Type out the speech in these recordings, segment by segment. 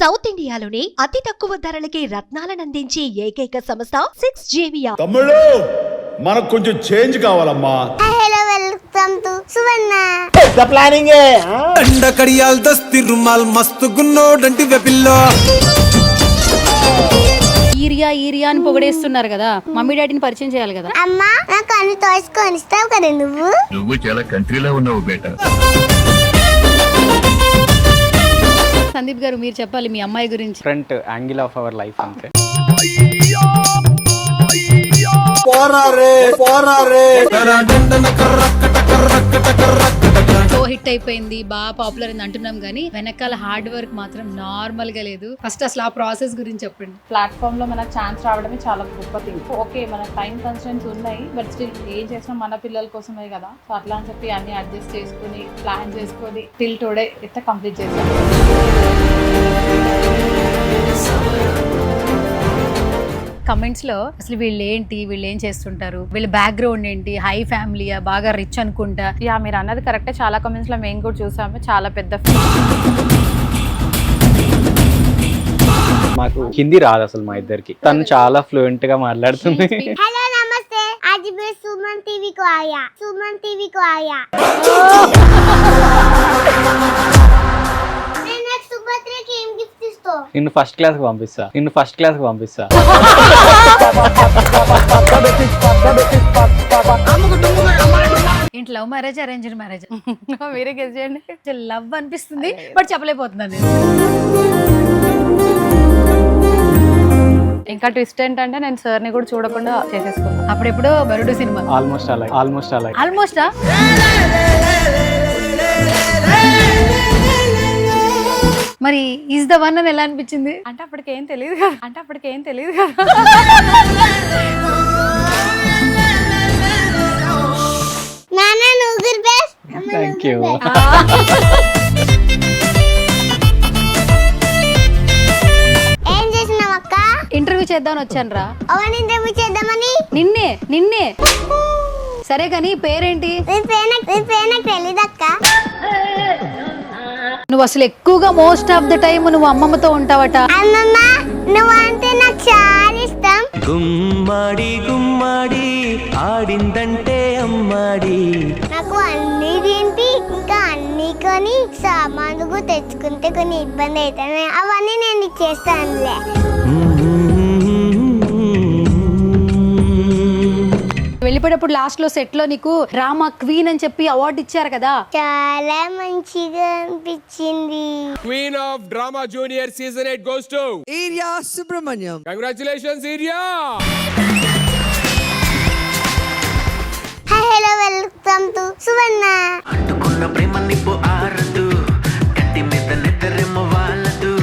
South ఇండియాలోని అతి తక్కువ ధరలకి రత్నాలనందించే ఏకైక సంస్థ 6JVR. తమ్ముళ్ళు మనకు కొంచెం చేంజ్ కావాలమ్మా. హలో వెల్కమ్ టు సువర్ణ. పెద్ద ప్లానింగ్ దండ కడియాల్ దస్తి రుమాల్ మస్తు గున్నోడంటి వెపిల్లో. ఈరియా అని పొగడేస్తున్నారు కదా, మమ్మీ డాడీని పరిచయం చేయాలి కదా. అమ్మా నాకు అన్ని టాయ్స్ కొనిస్తావు కదా నువ్వు చాలా కంట్రీలో ఉన్నావు బేటా. సందీప్ గారు మీరు చెప్పాలి మీ అమ్మాయి గురించి. Front angle of our life అంతే. సో హిట్ అయిపోయింది, బాగా పాపులర్ అని అంటున్నాం కానీ వెనకాల హార్డ్ వర్క్ మాత్రం నార్మల్ గా లేదు. ఫస్ట్ అసలు ఆ ప్రాసెస్ గురించి చెప్పండి. ప్లాట్ఫామ్ లో మనకు ఛాన్స్ రావడమే చాలా గొప్ప థింగ్. ఓకే మన టైం కన్స్టెంట్స్ ఉన్నాయి, బట్ స్టిల్ ఏం చేసినా మన పిల్లల కోసమే కదా. సో అట్లా అని చెప్పి అన్ని అడ్జస్ట్ చేసుకుని ప్లాన్ చేసుకొని టిల్ టుడే అయితే కంప్లీట్ చేసాం. కమెంట్స్ లో అసలు వీళ్ళు ఏం చేస్తుంటారు, వీళ్ళ బ్యాక్గ్రౌండ్ ఏంటి, హై ఫ్యామిలీయా, బాగా రిచ్ అనుకుంటా. యా మీరు అన్నది కరెక్టే, చాలా కమెంట్స్ లో మేము కూడా చూసాము. చాలా పెద్ద మాకు హిందీ రాదు అసలు మా ఇద్దరికి, తను చాలా ఫ్లూయెంట్ గా మాట్లాడుతుంది. हेलो नमस्ते, आज मैं सुमन टीवी को आया. मैं नेक्स्ट सुभद्रा की एम गिफ्ट इस्तो. నిన్ను ఫస్ట్ క్లాస్ కి పంపిస్తా. ఏంటి లవ్ మ్యారేజ్, అరేంజ్డ్ మ్యారేజ్? మీరే గెస్ చేయండి. లవ్ అనిపిస్తుంది బట్ చెప్పలేకపోతున్నాను నేను. ఇంకా ట్విస్ట్ ఏంటంటే నేను సార్ ని కూడా చూడకుండా చేసేసుకున్నాను. అప్పుడెప్పుడు బరుడు సినిమా ఆల్మోస్ట్ అలా ఆల్మోస్టా. మరి ఈజ్ ద వన్ అని ఎలా అనిపించింది? అంటే అప్పటికేం తెలియదు కదా. నానా నువ్వు గుడ్ బెస్ట్. Thank you. ఏం చేసినావు అక్క? ఇంటర్వ్యూ చేద్దామని వచ్చాను రా. అవన్నీ ఇంటర్వ్యూ చేద్దామని. నిన్నే సరే కానీ పేరేంటి? నీ పేరు నాకు తెలీదక్క. నువ్వు అసలు ఎక్కువగా మోస్ట్ ఆఫ్ ద టైం నువ్వు అమ్మమ్మతో ఉంటావట. అమ్మమ్మ నువ్వంటే నాకు చాలా ఇష్టం. గుమ్మాడి ఆడిందంటే అమ్మాడి. నాకు అన్ని తింటి ఇంకా అన్ని కొని సామాన్లు తెచ్చుకుంటే కొన్ని ఇబ్బంది అవుతాయి, అవన్నీ నేను నీకు చేస్తానులే. వెళ్ళిపోయేటప్పుడు లాస్ట్ లో సెట్ లో నీకు డ్రామా క్వీన్ అని చెప్పి అవార్డు ఇచ్చారు కదా, చాలా మంచిగా అనిపించింది. Queen of Drama Junior Season 8 goes to Iriya Subrahmanyam. Congratulations, Irya! Hello welcome to Suvarna. అంటుకున్న ప్రేమ నిప్పు ఆరదు, కత్తి మీద నిద్రేమో వాళ్ళదు.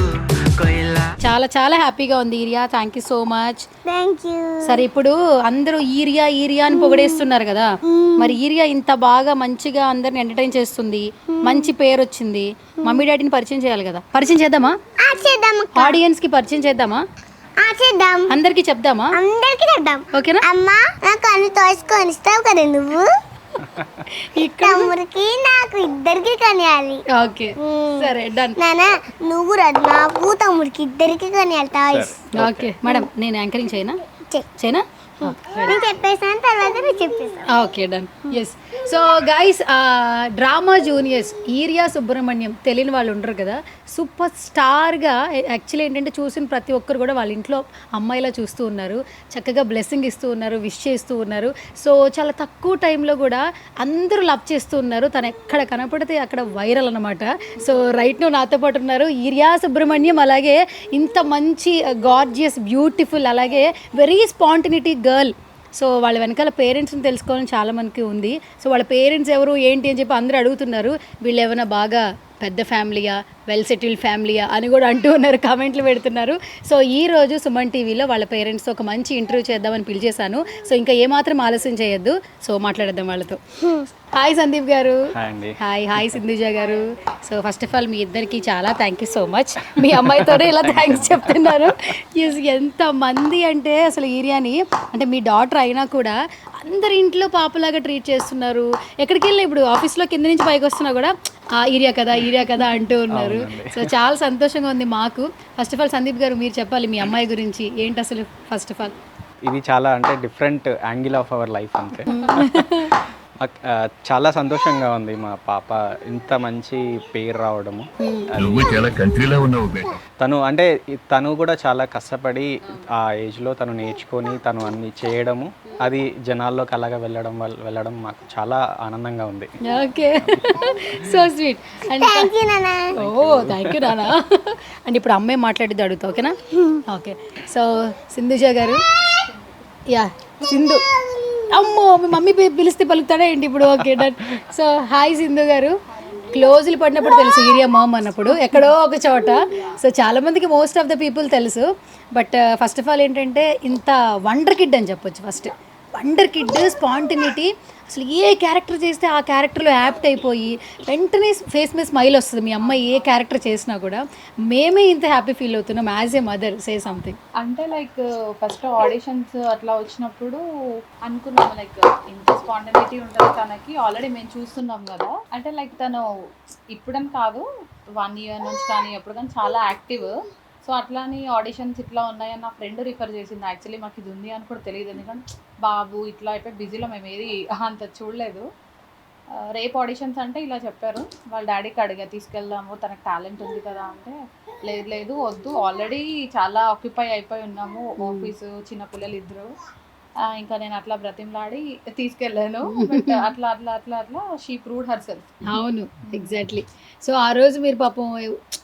చాలా చాలా హ్యాపీగా ఉంది urea. Thank you so much. Thank you. సరే ఇప్పుడు అందరూ ఈరియా అని పొగడేస్తున్నారు కదా, మరి ఈరియా ఇంత బాగా మంచిగా అందరిని ఎంటర్టైన్ చేస్తుంది, మంచి పేరు వచ్చింది, మమ్మీ డాడీని పరిచయం చేయాలి కదా. పరిచయం చేద్దామా? ఆడియన్స్ కి పరిచయం చేద్దామా? చేద్దాం. అందరికి చెప్దామా? అందరికి చెప్దాం. ఓకేనా? అమ్మా నాకు అన్ని టాయ్స్ కొనిస్తావు కదా నువ్వు. తమ్ముడికి నాకు ఇద్దరికి కొనియాలి. ఓకే సరే డన్. నానా నువ్వు నాకు తమ్ముడికి ఇద్దరికి కొనియాలి టాయ్స్. ఓకే మేడం, నేను యాంకరింగ్ చేయనా? నేను చెప్పేసాను, తర్వాత నువ్వు చెప్పేసాను. Okay done. Yes. So guys, drama juniors ఈరియా సుబ్రహ్మణ్యం తెలియని వాళ్ళు ఉండరు కదా, సూపర్ స్టార్గా యాక్చువల్లీ ఏంటంటే చూసిన ప్రతి ఒక్కరు కూడా వాళ్ళ ఇంట్లో అమ్మాయిలా చూస్తూ ఉన్నారు, చక్కగా బ్లెస్సింగ్ ఇస్తూ ఉన్నారు, విష్ చేస్తూ ఉన్నారు. సో చాలా తక్కువ టైంలో కూడా అందరూ లవ్ చేస్తూ ఉన్నారు. తను ఎక్కడ కనపడితే అక్కడ వైరల్ అనమాట. సో రైట్ నువ్వు నాతో పాటు ఉన్నారు ఈరియా సుబ్రహ్మణ్యం, అలాగే ఇంత మంచి గార్జియస్ బ్యూటిఫుల్ అలాగే వెరీ స్పాంటినిటీ గర్ల్. సో వాళ్ళ వెనకాల పేరెంట్స్ని తెలుసుకోవాలని చాలా మందికి ఉంది. సో వాళ్ళ పేరెంట్స్ ఎవరు ఏంటి అని చెప్పి అందరూ అడుగుతున్నారు. వీళ్ళు ఏమైనా బాగా పెద్ద ఫ్యామిలీయా, వెల్ సెటిల్డ్ ఫ్యామిలీయా అని కూడా అంటూ ఉన్నారు, కామెంట్లు పెడుతున్నారు. సో ఈరోజు సుమన్ టీవీలో వాళ్ళ పేరెంట్స్తో ఒక మంచి ఇంటర్వ్యూ చేద్దామని పిలిచేశాను. సో ఇంకా ఏమాత్రం ఆలస్యం చేయొద్దు, సో మాట్లాడేద్దాం వాళ్ళతో. హాయ్ సందీప్ గారు. హాయ్ సింధుజ గారు. సో ఫస్ట్ ఆఫ్ ఆల్ మీ ఇద్దరికి చాలా థ్యాంక్ యూ సో మచ్. మీ అమ్మాయితోనే ఇలా థ్యాంక్స్ చెప్తున్నారు. ఎంత మంది అంటే అసలు ఈరియాని అంటే మీ డాటర్ అయినా కూడా అందరి ఇంట్లో పాపలాగా ట్రీట్ చేస్తున్నారు. ఎక్కడికి వెళ్ళినా ఇప్పుడు ఆఫీస్లో కింద నుంచి పైకి వస్తున్నా కూడా ఆ ఏరియా కదా అంటూ ఉన్నారు. సో చాలా సంతోషంగా ఉంది మాకు. ఫస్ట్ ఆఫ్ ఆల్ సందీప్ గారు మీరు చెప్పాలి మీ అమ్మాయి గురించి ఏంటి అసలు. ఫస్ట్ ఆఫ్ ఆల్ ఇది చాలా అంటే different angle of our life అంతే. చాలా సంతోషంగా ఉంది మా పాప ఇంత మంచి పేరు రావడము. నువ్వు చాలా కంట్రీలో ఉన్నావు బేట. తను కూడా చాలా కష్టపడి ఆ ఏజ్లో తను నేర్చుకొని తను అన్ని చేయడము, అది జనాల్లోకి అలాగా వెళ్ళడం మాకు చాలా ఆనందంగా ఉంది. Okay, so sweet. And thank you నాన్న. థ్యాంక్ యూ నానా. అండ్ ఇప్పుడు అమ్మాయి మాట్లాడిద్ది అడుగుతా, ఓకేనా? ఓకే. సో సింధుజ గారు, యా సింధు, అమ్మో మీ మమ్మీ పిలిస్తే పలుకుతాడా ఏంటి ఇప్పుడు? Okay done. So hi Sindhu గారు. క్లోజులు పడినప్పుడు తెలుసు ఏరియా మామ్ అన్నప్పుడు ఎక్కడో ఒక చోట. సో చాలామందికి మోస్ట్ ఆఫ్ ద పీపుల్ తెలుసు. బట్ ఫస్ట్ ఆఫ్ ఆల్ ఏంటంటే ఇంత వండర్ కిడ్ అని చెప్పొచ్చు. ఫస్ట్ వండర్ కిడ్, స్పాంటినిటీ, అసలు ఏ క్యారెక్టర్ చేస్తే ఆ క్యారెక్టర్లో యాప్ట్ అయిపోయి వెంటనే ఫేస్ మీద స్మైల్ వస్తుంది. మీ అమ్మాయి ఏ క్యారెక్టర్ చేసినా కూడా మేమే ఇంత హ్యాపీ ఫీల్ అవుతున్నాం as a mother. Say something. అంటే లైక్ ఫస్ట్ ఆడిషన్స్ అట్లా వచ్చినప్పుడు అనుకున్నాం లైక్ ఇంత స్పాంటనిటీ ఉంటుంది తనకి, ఆల్రెడీ మేము చూస్తున్నాం కదా. అంటే లైక్ తను ఇప్పుడని కాదు 1 year నుంచి కానీ ఎప్పుడు కానీ చాలా యాక్టివ్. సో అట్లా అని ఆడిషన్స్ ఇట్లా ఉన్నాయని నా ఫ్రెండ్ రిఫర్ చేసింది. యాక్చువల్లీ మాకు ఇది ఉంది అని కూడా తెలియదు, ఎందుకంటే బాబు ఇట్లా అయిపోయి బిజీలో మేము ఏది అంత చూడలేదు. రేపు ఆడిషన్స్ అంటే ఇలా చెప్పారు. వాళ్ళ డాడీకి అడిగా తీసుకెళ్దాము, తనకు టాలెంట్ ఉంది కదా అంటే లేదు వద్దు, ఆల్రెడీ చాలా ఆక్యుపై అయిపోయి ఉన్నాము, ఆఫీసు, చిన్నపిల్లలు ఇద్దరు. ఇంకా నేను అట్లా బ్రతిమలాడి తీసుకెళ్ళాను. బట్ అట్లా షీ ప్రూవ్డ్ హర్ సెల్ఫ్. అవును, ఎగ్జాక్ట్లీ. సో ఆ రోజు మీరు పాపం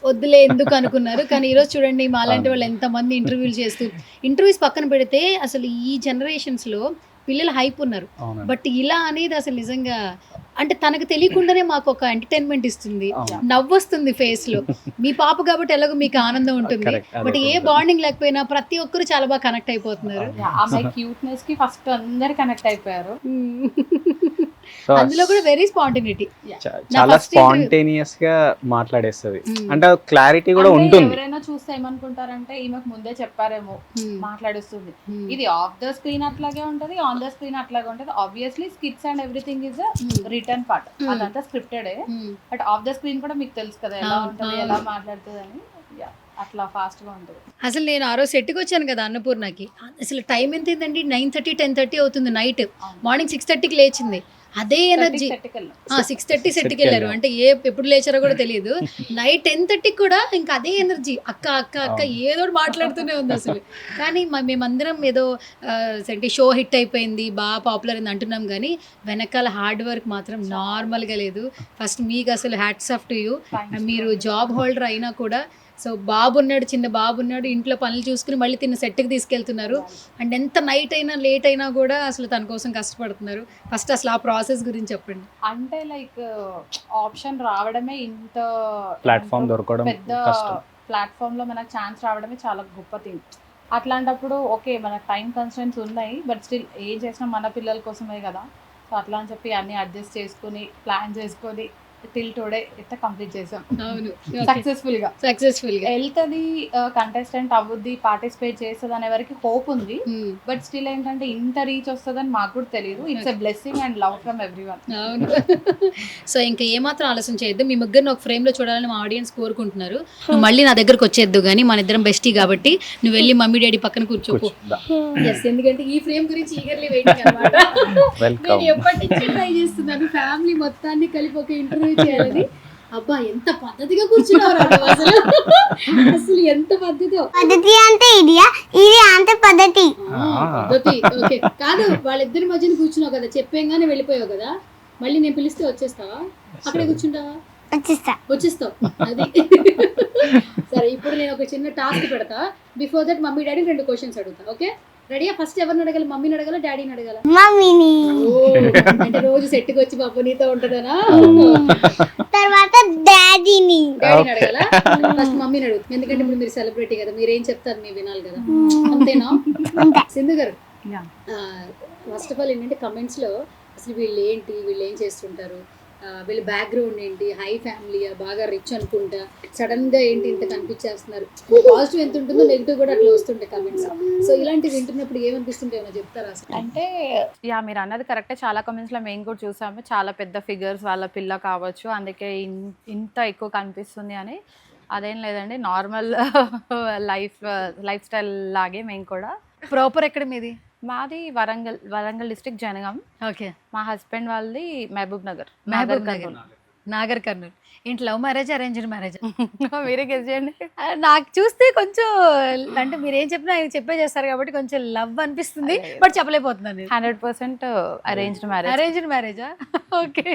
వద్దులే ఎందుకు అనుకున్నారు, కానీ ఈరోజు చూడండి మాలాంటి వాళ్ళు ఎంతమంది ఇంటర్వ్యూలు చేస్తూ, ఇంటర్వ్యూస్ పక్కన పెడితే అసలు ఈ జనరేషన్స్లో పిల్లలు హైప్ ఉన్నారు. బట్ ఇలా అనేది అసలు నిజంగా అంటే తనకు తెలియకుండానే మాకు ఒక ఎంటర్టైన్మెంట్ ఇస్తుంది, నవ్వు వస్తుంది ఫేస్ లో. మీ పాప కాబట్టి ఎలాగో మీకు ఆనందం ఉంటుంది. బట్ ఏ బాండింగ్ లేకపోయినా ప్రతి ఒక్కరు చాలా బాగా కనెక్ట్ అయిపోతున్నారు. ఆమె క్యూట్నెస్ కి ఫస్ట్ అందరు కనెక్ట్ అయిపోయారు. అందులో కూడా వెరీ స్పాంటినిటీ, చాలా స్పాంటేనియస్ గా మాట్లాడేస్తుంది. అంటే క్లారిటీ కూడా ఉంటుంది. ఎవరైనా చూస్తే ఏమనుకుంటారంటే ఈమెకు ముందే చెప్పారేమో మాట్లాడుస్తుంది. ఇది ఆఫ్ ద స్క్రీన్ అట్లాగే ఉంటది, ఆన్ ద స్క్రీన్ అట్లాగే ఉంటది. Obviously skits and everything is return part, అదంతా స్క్రిప్టెడే. బట్ ఆఫ్ ద స్క్రీన్ కూడా మీకు తెలుసు కదా ఎలా ఉంటది, ఎలా మాట్లాడుతుంది అని. అట్లా ఫాస్ట్ గా ఉంటుంది. అసలు నేను ఆ రోజు సెట్కి వచ్చాను కదా అన్నపూర్ణకి, అసలు టైం ఎంత అయిందండి? 9:30 10:30 అవుతుంది నైట్. మార్నింగ్ 6:30కి లేచింది. అదే ఎనర్జీ. 6:30 సెట్కి వెళ్ళారు అంటే ఎప్పుడు లేచారో కూడా తెలియదు. నైట్ 10:30 కూడా ఇంకా అదే ఎనర్జీ. అక్క ఏదో మాట్లాడుతూనే ఉంది అసలు. కానీ మేమందరం ఏదో షో హిట్ అయిపోయింది, బాగా పాపులర్ అయింది అంటున్నాం, కానీ వెనకాల హార్డ్ వర్క్ మాత్రం నార్మల్గా లేదు. ఫస్ట్ మీకు అసలు హ్యాట్స్ ఆఫ్ టు యూ. మీరు జాబ్ హోల్డర్ అయినా కూడా సో చిన్న బాబు ఉన్నాడు, ఇంట్లో పనులు చూసుకుని మళ్ళీ తిన్న సెట్కి తీసుకెళ్తున్నారు. అండ్ ఎంత నైట్ అయినా లేట్ అయినా కూడా అసలు తన కోసం కష్టపడుతున్నారు. ఫస్ట్ అసలు ఆ ప్రాసెస్ గురించి చెప్పండి. అంటే లైక్ ఆప్షన్ రావడమే, ఇంత ప్లాట్ఫామ్ దొరకడం, పెద్ద ప్లాట్ఫామ్ లో మనకు ఛాన్స్ రావడమే చాలా గొప్ప థింగ్. అట్లాంటప్పుడు ఓకే మనకు టైం కన్స్టెంట్స్ ఉన్నాయి, బట్ స్టిల్ ఏం చేసినా మన పిల్లల కోసమే కదా. సో అట్లా అని చెప్పి అన్ని అడ్జస్ట్ చేసుకుని ప్లాన్ చేసుకొని టిల్ టుడే అయితే కంప్లీట్ చేసాం. అవును, సక్సెస్ఫుల్ గా వెళ్తుంది, కంటెస్టెంట్ అవ్వుద్ది, పార్టిసిపేట్ చేస్తుంది అనే వరకు హోప్ ఉంది. బట్ స్టిల్ ఏంటంటే ఇంత రీచ్ వస్తుందని మాకు కూడా తెలియదు. It's a blessing and love from everyone. అవును. సో ఇంకా ఏమాత్రం ఆలస్యం చేయొద్దు. మీ ముగ్గురిని ఒక ఫ్రేమ్ లో చూడాలని మా ఆడియన్స్ కోరుకుంటున్నారు. నువ్వు మళ్ళీ నా దగ్గరకు వచ్చేద్దు, కానీ మన ఇద్దరం బెస్టీ కాబట్టి నువ్వు వెళ్ళి మమ్మీ డాడీ పక్కన కూర్చోపు. ఎందుకంటే ఈ ఫ్రేమ్ గురించి ఈగర్లీ వెయిటింగ్ అన్నమాట. నేను ఎప్పటి నుంచి ట్రై చేస్తున్నాను ఫ్యామిలీ మొత్తాన్ని కలిపి ఒక ఇంటర్వ్యూ చేయాలని. అబ్బా ఎంత పద్ధతిగా కూర్చున్నారు అసలు ఎంత పద్ధతి అంటే ఇది అంటే పద్ధతి. ఓకే కాదు, వాళ్ళిద్దరి మధ్యన కూర్చున్నావు కదా, చెప్పేగానే వెళ్ళిపోయావు కదా, మళ్ళీ నేను పిలిస్తే వచ్చేస్తావా? అక్కడే కూర్చుంటావా? వచ్చేస్తావు. అది సరే. ఇప్పుడు నేను ఒక చిన్న టాస్క్ పెడతా. Before that mummy daddy 2 questions అడుగుతా. ఓకే రెడీయా? ఫస్ట్ ఎవరిని అడగాలి? మమ్మీని అడగాల, డాడీని అడగాల? మమ్మీని. అంటే రోజు సెట్కి వచ్చి బాబు నీతో ఉంటదనా? తర్వాత డాడీని అడగాల. ఫస్ట్ మమ్మీని అడుగు, ఎందుకంటే ఇప్పుడు మీరు సెలబ్రిటీ కదా, మీరేం చెప్తారు మీరు వినాలి కదా, అంతేనా? సింధు గారు, ఫస్ట్ ఆఫ్ ఆల్ ఏంటంటే కమెంట్స్ లో అసలు వీళ్ళు ఏం చేస్తుంటారు, వీళ్ళ బ్యాక్గ్రౌండ్ ఏంటి, హై ఫ్యామిలీ, బాగా రిచ్ అనుకుంటా, సడన్ గా ఏంటి ఇంత కనిపించేస్తున్నారు, పాజిటివ్ ఎంత ఉంటుందో నెగిటివ్ కూడా అట్లా వస్తుంటాయి కమెంట్స్. సో ఇలాంటివి వింటున్నప్పుడు ఏమనిపిస్తుంటే ఏమైనా చెప్తారా అసలు? అంటే మీరు అన్నది కరెక్టే. చాలా కమెంట్స్ లో మేము కూడా చూసాము, చాలా పెద్ద ఫిగర్స్ వాళ్ళ పిల్ల కావచ్చు, అందుకే ఇంత ఎక్కువ కనిపిస్తుంది అని. అదేం లేదండి, నార్మల్ లైఫ్ స్టైల్ లాగే మేము కూడా. ప్రాపర్ ఎక్కడ మీది? మాది వరంగల్ డిస్ట్రిక్ట్ జనగాం. ఓకే. మా హస్బెండ్ వాళ్ళది మహబూబ్ నగర్. నాగర్ కర్నూలు. ఏంటి లవ్ మ్యారేజ్, అరేంజ్డ్ మ్యారేజ్? మీరే గెస్ చేయండి. నాకు చూస్తే కొంచెం అంటే మీరు ఏం చెప్పినా ఆయన చెప్పే చేస్తారు కాబట్టి కొంచెం లవ్ అనిపిస్తుంది, బట్ చెప్పలేకపోతున్నాను. 100% అరేంజ్డ్ మ్యారేజ్. అరేంజ్డ్ మ్యారేజా? ఓకే.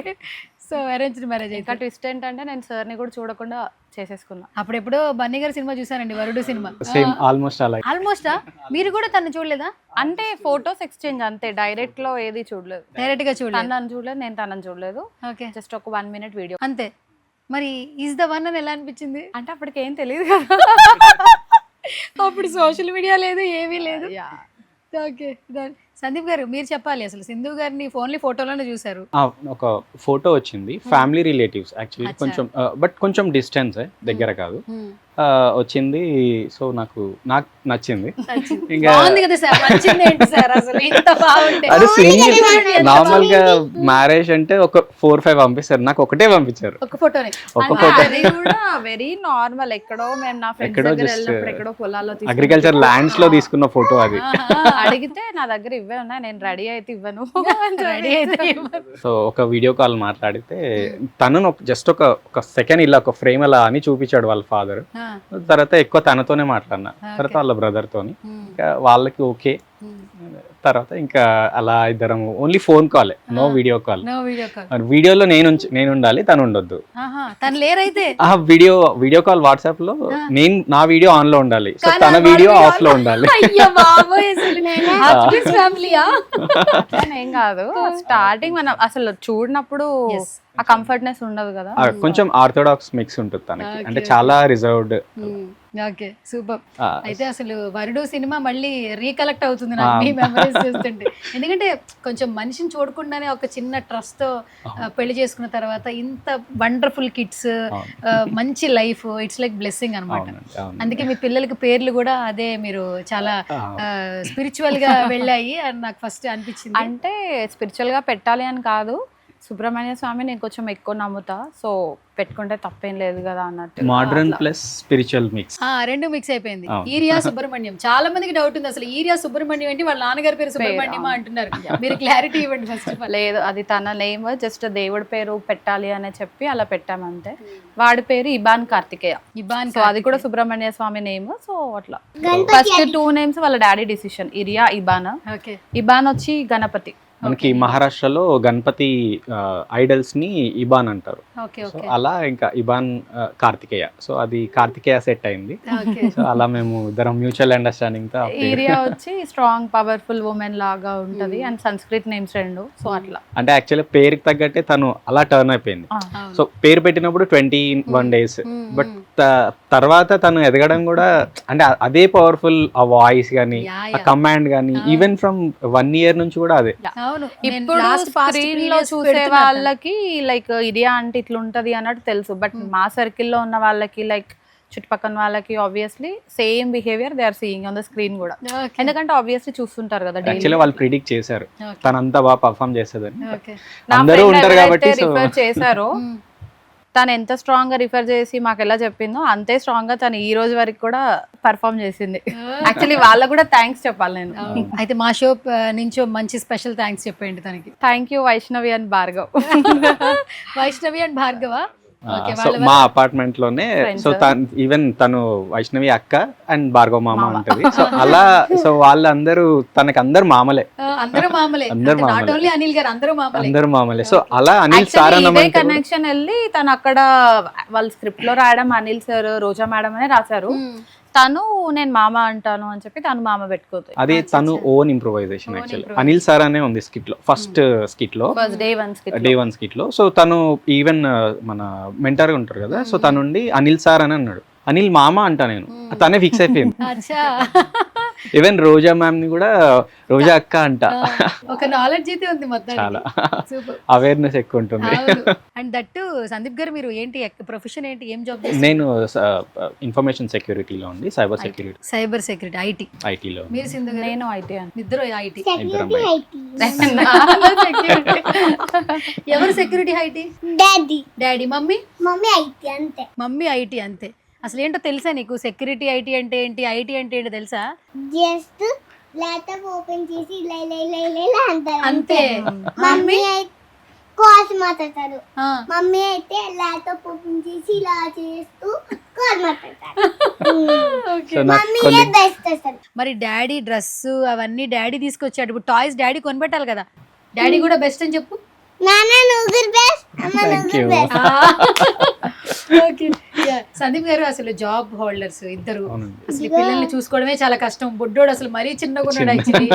So arranged marriage. ఇంకా ట్విస్ట్ ఏంటంటే నేను సార్ని కూడా చూడకుండా చేసేసుకున్నా. అప్పుడెప్పుడో బన్నీ గారి సినిమా చూసానండి, వరుడు సినిమా. సేమ్ ఆల్మోస్ట్ అలా. ఆల్మోస్టా? మీరు కూడా తను చూడలేదా? అంటే ఫోటోస్ ఎక్స్చేంజ్ అంతే, డైరెక్ట్ లో ఏది చూడలేదు. డైరెక్ట్ గా చూడలేదు. తనని చూడలేదు, నేను తనని చూడలేదు. ఓకే. జస్ట్ ఒక 1 minute వీడియో అంతే. మరి ఈజ్ ద వన్ అని ఎలా అనిపించింది? అంటే అప్పటికి ఏం తెలియదు కదా, అప్పుడు సోషల్ మీడియా లేదు, ఏమీ లేదు. ఓకే. సందీప్ గారు మీరు చెప్పాలి, అసలు సింధు గారిని ఓన్లీ ఫోటోలోనే చూసారు. ఒక ఫోటో వచ్చింది, ఫ్యామిలీ రిలేటివ్స్ యాక్చువల్లీ, కొంచెం బట్ కొంచెం డిస్టెన్స్, దగ్గర కాదు, వచ్చింది. సో నాకు నచ్చింది. ఇంకా అదే నార్మల్ గా మ్యారేజ్ అంటే ఒక 4-5 పంపిస్తారు, నాకు ఒకటే పంపించారు, ఒక ఫోటోనే. ఒక ఫోటో. అది కూడా వెరీ నార్మల్, ఎక్కడో మేము నా ఫ్రెండ్స్ దగ్గర వెళ్ళినప్పుడు ఎక్కడో పొలాల్లో అగ్రికల్చర్ ల్యాండ్స్ లో తీసుకున్న ఫోటో అది. అడిగితే నా దగ్గర ఇవే ఉన్నాయి, నేను రెడీ అయితే ఇవ్వను. రెడీ అయితే సో ఒక వీడియో కాల్ మాట్లాడితే తను జస్ట్ ఒక సెకండ్ ఇలా ఒక ఫ్రేమ్ అలా అని చూపించాడు వాళ్ళ ఫాదర్. తర్వాత ఎక్కువ తనతోనే మాట్లాడినా, తర్వాత వాళ్ళ బ్రదర్ తోని, వాళ్ళకి ఓకే. తర్వాత ఇంకా అలా ఇద్దరం only phone call, no video call. వీడియోలో నేను ఉండాలి, తను ఉండొద్దు. తను లేరైతే ఆ వీడియో కాల్ వాట్సాప్ లో నేను నా వీడియో ఆన్ లో ఉండాలి, సో తన వీడియో ఆఫ్ లో ఉండాలి. ఏం కాదు, స్టార్టింగ్ మనం అసలు చూడనప్పుడు ఆ కంఫర్ట్నెస్ ఉండదు కదా. కొంచెం ఆర్థోడాక్స్ మిక్స్ ఉంటుంది తనకి, అంటే చాలా రిజర్వ్డ్. Okay, super. అయితే అసలు వరుడు సినిమా మళ్ళీ రీకలెక్ట్ అవుతుంది నాకు మీ మెమరీస్ చూస్తుంటే. ఎందుకంటే కొంచెం మనిషిని చూడకుండానే ఒక చిన్న ట్రస్ట్ తో పెళ్లి చేసుకున్న తర్వాత ఇంత వండర్ఫుల్ కిడ్స్, మంచి లైఫ్, ఇట్స్ లైక్ బ్లెస్సింగ్ అన్నమాట. అందుకే మీ పిల్లలకి పేర్లు కూడా అదే, మీరు చాలా స్పిరిచువల్ గా వెళ్ళాయి అని నాకు ఫస్ట్ అనిపించింది. అంటే స్పిరిచువల్ గా పెట్టాలి అని కాదు, సుబ్రహ్మణ్య స్వామి నేను కొంచెం ఎక్కువ నమ్ముతా, సో పెట్టుకుంటే తప్పేం లేదు కదా అన్నట్టు. మోడర్న్ ప్లస్ స్పిరిచువల్ మిక్స్, రెండు మిక్స్ అయిపోయింది. ఈరియా సుబ్రహ్మణ్యం. చాలా మందికి డౌట్ ఉంది, అసలు ఈరియా సుబ్రహ్మణ్యం ఏంటి, వాళ్ళ నాన్నగారి పేరు సుబ్రహ్మణ్యమా అంటున్నారు. మీరు క్లారిటీ ఇవ్వండి ఫస్ట్ ఆఫ్ ఆల్. లేదు, అది తన నేమ్, జస్ట్ దేవుడి పేరు పెట్టాలి అని చెప్పి అలా పెట్టామంతే. వాడి పేరు ఇబాన్ కార్తికేయ. సో అది కూడా సుబ్రహ్మణ్య స్వామి నేమ్. సో అట్లా ఫస్ట్ 2 names వాళ్ళ డాడీ డిసిషన్, ఇరియా, ఇబాన్. ఇబాన్ వచ్చి గణపతి. మనకి మహారాష్ట్రలో గణపతి ఐడల్స్ ని ఇబాన్ అంటారు. సో అలా ఇంకా ఇబాన్ కార్తికేయ, సో అది కార్తికేయ సెట్ అయింది. సో అలా మేము ఇద్దరం మ్యూచువల్ అండర్స్టాండింగ్ తో. ఏరియా వచ్చి స్ట్రాంగ్ పవర్ఫుల్ ఉమెన్ లాగా ఉంటది, అండ్ సంస్కృత్ నేమ్స్ 2. సో అట్లా అంటే యాక్చువల్లీ పేరుకి తగ్గట్టే తను అలా టర్న్ అయిపోయింది. సో పేరు పెట్టినప్పుడు 21 days, బట్ తర్వాత తను ఎదగడం కూడా అంటే అదే పవర్ఫుల్, ఆ వాయిస్ గానీ, ఆ కమాండ్ గానీ, ఈవెన్ ఫ్రమ్ 1 year నుంచి కూడా అదే. ఇప్పుడు స్క్రీన్ లో చూసే వాళ్ళకి లైక్ ఇరియా అంటే ఇట్లా ఉంటది అన్నట్టు తెలుసు, బట్ మా సర్కిల్లో ఉన్న వాళ్ళకి, లైక్ చుట్టుపక్కల వాళ్ళకి obviously same behaviour they are seeing on the screen కూడా. ఎందుకంటే ఆబ్వియస్లీ చూస్తుంటారు కదా. యాక్చువల్లీ వాళ్ళు ప్రిడిక్ట్ చేశారు తనంతా బాగా పర్ఫామ్ చేసేదని. నా ఫ్రెండ్ రిఫర్ చేశారు, తను ఎంత స్ట్రాంగ్ గా రిఫర్ చేసి మాకు ఎలా చెప్పిందో అంతే స్ట్రాంగ్ గా తను ఈ రోజు వరకు కూడా పర్ఫామ్ చేసింది. యాక్చువల్లీ వాళ్ళకు కూడా థ్యాంక్స్ చెప్పాలి నేను. అయితే మా షో నుంచి మంచి స్పెషల్ థ్యాంక్స్ చెప్పండి తనకి. Thank you Vaishnavi and Bhargav. Vaishnavi and Bhargava మా అపార్ట్మెంట్ లోనే. సో ఈవెన్ తను వైష్ణవి అక్క అండ్ భార్గవ మామ ఉంటది. సో అలా, సో వాళ్ళందరూ తనకి అందరు మామలే, అందరు మామలే. సో అలా అనిల్ సార్ కనెక్షన్ వెళ్ళి తను అక్కడ వాళ్ళ స్క్రిప్ట్ లో రాయడం అనిల్ సార్, రోజా మేడం అనే రాశారు. తను నేను మామ అంటాను అని చెప్పి తను మామ పెట్టుకోవచ్చు. అది తను own improvisation. Actually Anil sir అనే ఉంది స్కిట్ లో, ఫస్ట్ స్కిట్ లో, డే వన్ స్కిట్ లో. సో తను ఈవెన్ మన మెంటర్ ఉంటారు కదా, సో తను అనిల్ సార్ అని అన్నాడు, అనిల్ మామ అంటా నేను, తనే ఫిక్స్ అయిపోయింది. ఈవెన్ రోజా మ్యామ్ ని కూడా రోజా అక్క అంట. ఒక నాలెడ్జ్ అయితే ఉంది మొత్తం. చాలా సూపర్. అవేర్నెస్ ఎక్కువ ఉంటుంది. అండ్ దట్టు సందీప్ గారు మీరు ఏంటి ప్రొఫెషన్ ఏంటి, ఏం జాబ్ చేస్తారు? నేను ఇన్ఫర్మేషన్ సెక్యూరిటీలో ఉంది, సైబర్ సెక్యూరిటీ, సైబర్ సెక్యూరిటీ, ఐటీలో. మీరు సింధు గారు? నేను ఐటీ అని. ఇద్దరు ఐటీ. Security IT. ఎవరు security IT? Daddy. Daddy. Mummy? Mummy IT అంతే. మమ్మీ ఐటీ అంతే. అసలు ఏంటో తెలుసా నీకు? సెక్యూరిటీ ఐటీ అంటే ఏంటి, ఐటీ అంటే ఏంటి తెలుసా? జస్ట్ ల్యాప్టాప్ ఓపెన్ చేసి ఇలా ఇలా ఇలా ఇలా ఇలా అంటారు అంతే. మమ్మీ అయితే కాల్స్ మాట్లాడతారు. ఆ. మమ్మీ అయితే ల్యాప్టాప్ ఓపెన్ చేసి ఇలా చేస్తూ కాల్ మాట్లాడతారు. సో నాకు మమ్మీయే బెస్ట్ అసలు. మరి డాడీ డ్రెస్ అవన్నీ డాడీ తీసుకొచ్చాడు. ఇప్పుడు టాయ్స్ డాడీ కొనిపెట్టాలి కదా. డాడీ కూడా బెస్ట్ అని చెప్పు. నాన్న నువ్వు బెస్ట్, అమ్మ Thank నువ్వు you. బెస్ట్. ఓకే. సందీప్ గారు అసలు జాబ్ హోల్డర్స్ ఇద్దరు. అవునండి. అసలు ఈ పిల్లల్ని చూసుకోవడమే చాలా కష్టం. బుడ్డోడు అసలు మరీ చిన్నగా ఉన్నాడు యాక్చువల్లీ.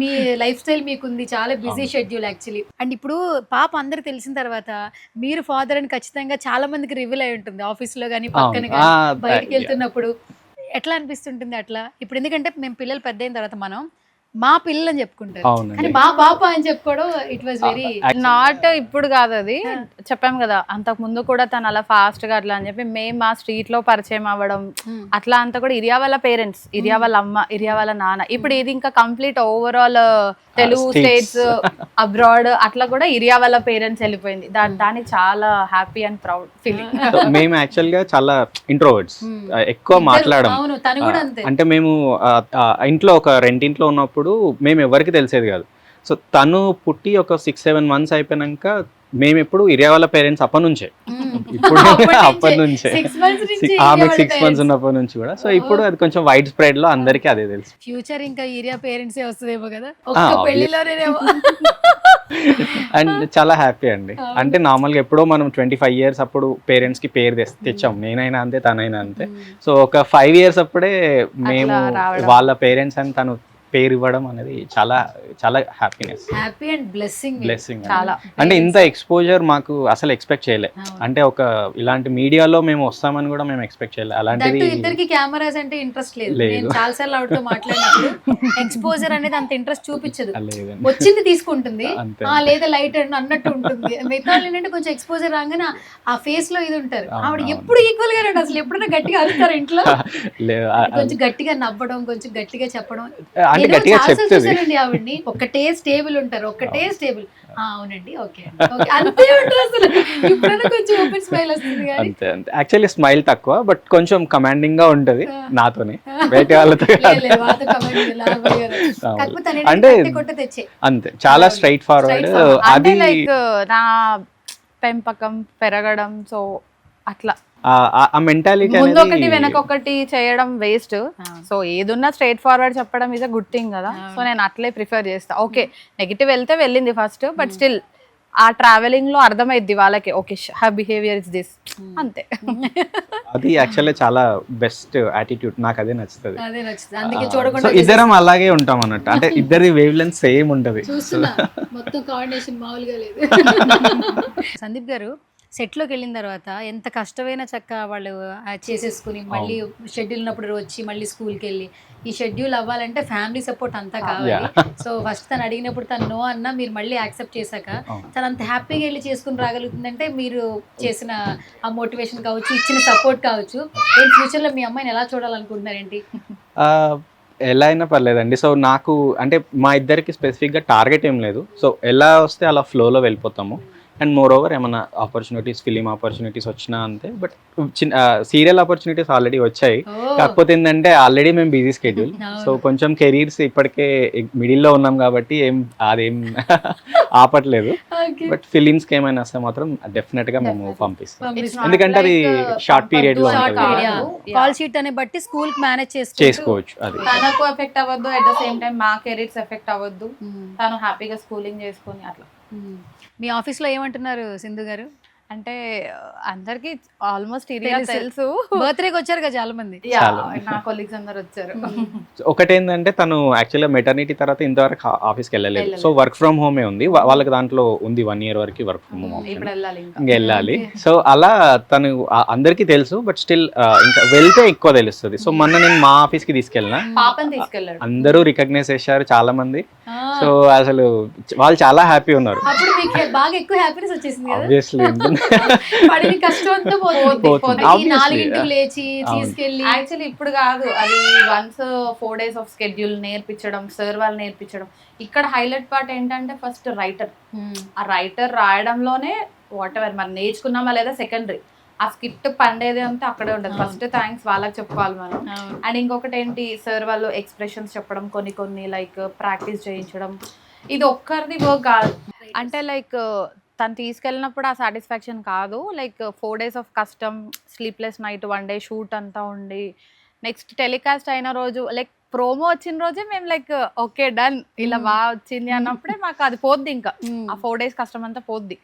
మీ లైఫ్ స్టైల్ మీకుంది, చాలా బిజీ షెడ్యూల్ యాక్చువల్లీ. అండ్ ఇప్పుడు పాప అందరికి తెలిసిన తర్వాత మీరు ఫాదర్ అని ఖచ్చితంగా చాలా మందికి రివీల్ అయి ఉంటుంది, ఆఫీస్ లో కానీ పక్కన అవును. కానీ బయటికి వెళ్తున్నప్పుడు. ఎట్లా అనిపిస్తుంటుంది అట్లా ఇప్పుడు? ఎందుకంటే మేము పిల్లలు పెద్ద అయిన తర్వాత మనం మా పిల్లలు అని చెప్పుకుంటారు, అవునండి. కానీ మా పాప అని చెప్పుకోవడం ఇట్ వాజ్ వెరీ నాట్ ఇప్పుడు కాదు, అది చెప్పాం కదా అంతకు ముందు కూడా తను అలా ఫాస్ట్ గా అట్లా అని చెప్పి మేము మా స్ట్రీట్ లో పరిచయం అవ్వడం అట్లా అంతా కూడా ఇరియా వాళ్ళ పేరెంట్స్, ఇరియా వాళ్ళ అమ్మ, ఇరియా వాళ్ళ నాన్న. ఇప్పుడు ఇది ఇంకా complete overall Telugu states abroad అట్లా కూడా ఇరియా వాళ్ళ పేరెంట్స్ వెళ్ళిపోయింది. దానికి చాలా హ్యాపీ అండ్ ప్రౌడ్ ఫీలింగ్. మేము యాక్చువల్ గా చాలా ఇంట్రోవర్ట్స్, ఎక్కువ మాట్లాడడం. అవును, తను కూడా అంతే. అంటే మేము ఇంట్లో ఒక రెంటింట్లో ఉన్నప్పుడు మేము ఎవరికి తెలిసేది కాదు. సో తను పుట్టి ఒక 6-7 months అయిపోయినాక మేము ఎప్పుడు ఇరియా వాళ్ళ పేరెంట్స్ అప్పటి నుంచే, ఇప్పుడు అప్పటి నుంచే ఆమె 6 months ఉన్నప్పటి నుంచి కూడా. సో ఇప్పుడు అది కొంచెం వైడ్ స్ప్రెడ్ లో అందరికీ అదే తెలుసు. ఫ్యూచర్ ఇంకా ఏరియా పేరెంట్స్ వస్తుందేమో కదా ఒక్క పెళ్లిలోనేమో. అండ్ చాలా హ్యాపీ అండి. అంటే నార్మల్గా ఎప్పుడో మనం 25 years అప్పుడు పేరెంట్స్ కి పేరు తెచ్చాం, నేనైనా అంతే తనైనా అంతే. సో ఒక 5 years అప్పుడే మేము వాళ్ళ పేరెంట్స్ అని తను పేరు ఇవ్వడం అనేది చాలా చాలా హ్యాపీనెస్, హ్యాపీ అండ్ బ్లెస్సింగ్. చాలా అంటే ఇంత ఎక్స్పోజర్ మాకు అసలు ఎక్స్పెక్ట్ చేయలే. అంటే ఒక ఇలాంటి మీడియాలో మేము వస్తామని కూడా మేము ఎక్స్పెక్ట్ చేయలే. అలాంటిది ఇద్దరికి కెమెరాస్ అంటే ఇంట్రెస్ట్ లేదు. నేను చాలా సార్లు ఆవిడతో మాట్లాడినప్పుడు ఎక్స్పోజర్ అనేది అంత ఇంట్రెస్ట్ చూపించదు, వచ్చింది తీసుకుంటుంది, లేదా లైట్ అన్నట్టు ఉంటుంది. మిగతా వాళ్ళు ఏంటంటే కొంచెం ఎక్స్పోజర్ రాగానే ఆ ఫేస్ లో ఇది ఉంటారు. ఆవిడ ఎప్పుడు ఈక్వల్ గా రండి, అసలు ఎప్పుడైనా గట్టిగా అరుస్తారు ఇంట్లో, కొంచెం గట్టిగా నవ్వడం, కొంచెం గట్టిగా చెప్పడం. ఆవిడ్ని ఒకటే స్టేబుల్ ఉంటారు, ఒకటే స్టేబుల్. అవునండి, ఓకే అంతే ఉంటారు అసలు. ఇప్పుడైనా కొంచెం ఓపెన్ స్మైల్ వస్తుంది. అంతే అంతే. యాక్చువల్లీ స్మైల్ తక్కువ, బట్ కొంచెం కమాండింగ్ గా ఉంటది నాతోనే, బయట వాళ్ళతో అంటే అంతే. చాలా స్ట్రైట్ ఫార్వర్డ్. అది లైక్ నా పెంపకం పెరగడం, సో అట్లా ఆ మెంటాలిటీ ముందు ఒకటి వెనకొకటి చేయడం వేస్ట్. సో ఏదున్నా స్ట్రైట్ ఫార్వర్డ్ చెప్పడం ఈజ్ అ గుడ్ థింగ్ కదా. సో నేను అట్లే ప్రిఫర్ చేస్తా. ఓకే నెగిటివ్ వెళ్తే వెళ్ళింది ఫస్ట్, బట్ స్టిల్ ఆ ట్రావెలింగ్ లో అర్థమైద్ది వాళ్ళకి, okay her behaviour is this, అంతే. అది యాక్చువల్లీ చాలా బెస్ట్ యాటిట్యూడ్, నాకు అదే నచ్చుతుంది. చూడకుండా ఇద్దరం అలాగే ఉంటాం అన్నట్టు, అంటే ఇద్దరి వేవ్ లెంత్ సేమ్ ఉంటది. మొత్తం కోఆర్డినేషన్ మామూలుగా లేదు. సందీప్ గారు సెట్లోకి వెళ్ళిన తర్వాత ఎంత కష్టమైన చక్క వాళ్ళు చేసేసుకుని మళ్ళీ షెడ్యూల్ ఉన్నప్పుడు వచ్చి మళ్ళీ స్కూల్కి వెళ్ళి ఈ షెడ్యూల్ అవ్వాలంటే ఫ్యామిలీ సపోర్ట్ అంతా కావాలి. సో ఫస్ట్ తను అడిగినప్పుడు తను నో అన్నా మీరు మళ్ళీ యాక్సెప్ట్ చేశాక తను అంత హ్యాపీగా వెళ్ళి చేసుకుని రాగలుగుతుందంటే మీరు చేసిన ఆ మోటివేషన్ కావచ్చు, ఇచ్చిన సపోర్ట్ కావచ్చు. నేను ఫ్యూచర్లో మీ అమ్మాయిని ఎలా చూడాలనుకుంటున్నారేంటి? ఎలా అయినా పర్లేదండి. సో నాకు అంటే మా ఇద్దరికి స్పెసిఫిక్గా టార్గెట్ ఏం లేదు. సో ఎలా వస్తే అలా ఫ్లోలో వెళ్ళిపోతాము. అండ్ మోర్ ఓవర్ ఏమైనా ఆపర్చునిటీస్, ఫిలిం ఆపర్చునిటీస్ వచ్చినా అంతే. బట్ సీరియల్ ఆపర్చునిటీస్ ఆల్రెడీ వచ్చాయి, కాకపోతే ఏంటంటే ఆల్రెడీ మేము బిజీ స్కెడ్యూల్. సో కొంచెం కెరీర్స్ ఇప్పటికే మిడిల్లో ఉన్నాం కాబట్టి అదేం ఆపట్లేదు. బట్ ఫిలిమ్స్కి ఏమైనా వస్తే మాత్రం డెఫినెట్ గా మేము పంపిస్తాం, ఎందుకంటే అది షార్ట్ పీరియడ్ లో కాల్ షీట్ అనే బట్టి స్కూల్ మేనేజ్ చేసుకోవచ్చు. అది తనకు ఎఫెక్ట్ అవ్వద్దు, అట్ ద సేమ్ టైం మా కెరీర్స్ ఎఫెక్ట్ అవ్వద్దు, తను హ్యాపీగా స్కూలింగ్ చేసుకొని అట్లా. మీ ఆఫీస్లో ఏమంటున్నారు సింధు గారు? అంటే అందరికి ఆల్మోస్ట్ ఇరియా తెలుసు. బర్త్డేకి వచ్చారు కదా చాలా మంది. చాలా. నా కొలీగ్స్ అందరు వచ్చారు. ఒకటేంటంటే తను యాక్చువల్గా మెటర్నిటీ తర్వాత ఇంతవరకు ఆఫీస్కి వెళ్ళలేదు. సో వర్క్ ఫ్రమ్ హోమే ఉంది వాళ్ళకి, దాంట్లో ఉంది 1 year వరకు వర్క్ ఫ్రమ్ హోమ్ ఇప్పుడు వెళ్ళాలి ఇంకా. ఇంకా వెళ్ళాలి. సో అలా తను అందరికీ తెలుసు, బట్ స్టిల్ ఇంకా వెళ్తే ఎక్కువ తెలుస్తుంది. సో మొన్న నేను మా ఆఫీస్కి తీసుకెళ్ళిన, పాపని తీసుకెళ్ళాడు, అందరూ రికగ్నైజ్ చేశారు చాలా మంది. సో అసలు వాళ్ళు చాలా హ్యాపీ ఉన్నారు. అప్పుడు మీకు బాగా ఎక్కువ హ్యాపీనెస్ వచ్చేసింది కదా. ఆబ్వియస్లీ పడిన కష్టం అంతా పోతుంది. ఈ 4 లేచి తీసుకెళ్ళి. యాక్చువల్లీ ఇప్పుడు కాదు, అది వన్స్ 4 days ఆఫ్ స్కెడ్యూల్ నేర్పించడం, సార్ వాళ్ళు నేర్పించడం. ఇక్కడ హైలైట్ పార్ట్ ఏంటంటే ఫస్ట్ రైటర్. ఆ రైటర్ రాయడంలోనే వాట్ ఎవర్ మరి నేర్చుకున్నామా లేదా సెకండరీ, ఆ స్కిట్ పండేది అంతా అక్కడే ఉంటుంది. ఫస్ట్ థ్యాంక్స్ వాళ్ళకి చెప్పుకోవాలి మనం. అండ్ ఇంకొకటి ఏంటి, సార్ వాళ్ళు ఎక్స్ప్రెషన్స్ చెప్పడం, కొన్ని లైక్ ప్రాక్టీస్ చేయించడం. ఇది ఒక్కరిది వర్క్ కాదు. అంటే లైక్ తను తీసుకెళ్ళినప్పుడు ఆ సాటిస్ఫాక్షన్ కాదు, లైక్ 4 days ఆఫ్ కష్టం, స్లీప్లెస్ నైట్, 1 day షూట్ అంతా ఉండి, నెక్స్ట్ టెలికాస్ట్ అయిన రోజు లైక్ ప్రోమో వచ్చిన రోజే మేము లైక్ ఓకే డన్, ఇలా బాగా వచ్చింది అన్నప్పుడే మాకు అది పోద్ది. ఇంకా ఆ 4 days కష్టం అంతా పోద్ది.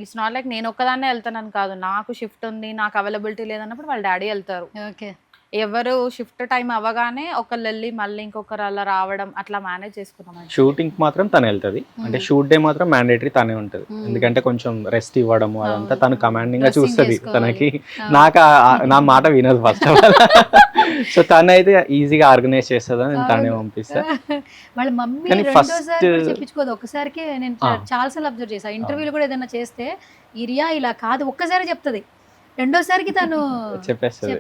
ఇట్స్ నాట్ లైక్ నేను ఒక్కదాన్నే వెళ్తానని కాదు, నాకు షిఫ్ట్ ఉంది, నాకు అవైలబిలిటీ లేదన్నప్పుడు వాళ్ళ డాడీ వెళ్తారు. ఓకే, ఎవరు షిఫ్ట్ టైం అవ్వగానే ఒకళ్ళు వెళ్ళి మళ్ళీ ఇంకొకరు అలా రావడం, అట్లా మేనేజ్ చేసుకున్నాం. షూటింగ్ మాత్రం తను వెళ్తుంది, అంటే షూట్ డే మాత్రం మ్యాండేటరీ తనే ఉంటుంది. ఎందుకంటే కొంచెం రెస్ట్ ఇవ్వడము అదంతా తను కమాండింగ్ గా చూస్తుంది. తనకి నాకు నా మాట వినదు ఫస్ట్ ఆఫ్ ఆల్. సో తను అయితే ఈజీగా ఆర్గనైజ్ చేస్తుంది, నేను తనే పంపిస్తా. వాళ్ళ మమ్మీ కానీ రెండోసారి కూడా first- చెప్పించుకోదు. ఒక్కసారికి నేను చాలాసార్లు అబ్జర్వ్ చేశాను. ఇంటర్వ్యూలు కూడా ఏదైనా చేస్తే ఇరియా ఇలా కాదు ఒక్కసారి చెప్తుంది, రెండోసారికి తను చెప్పేస్తుంది.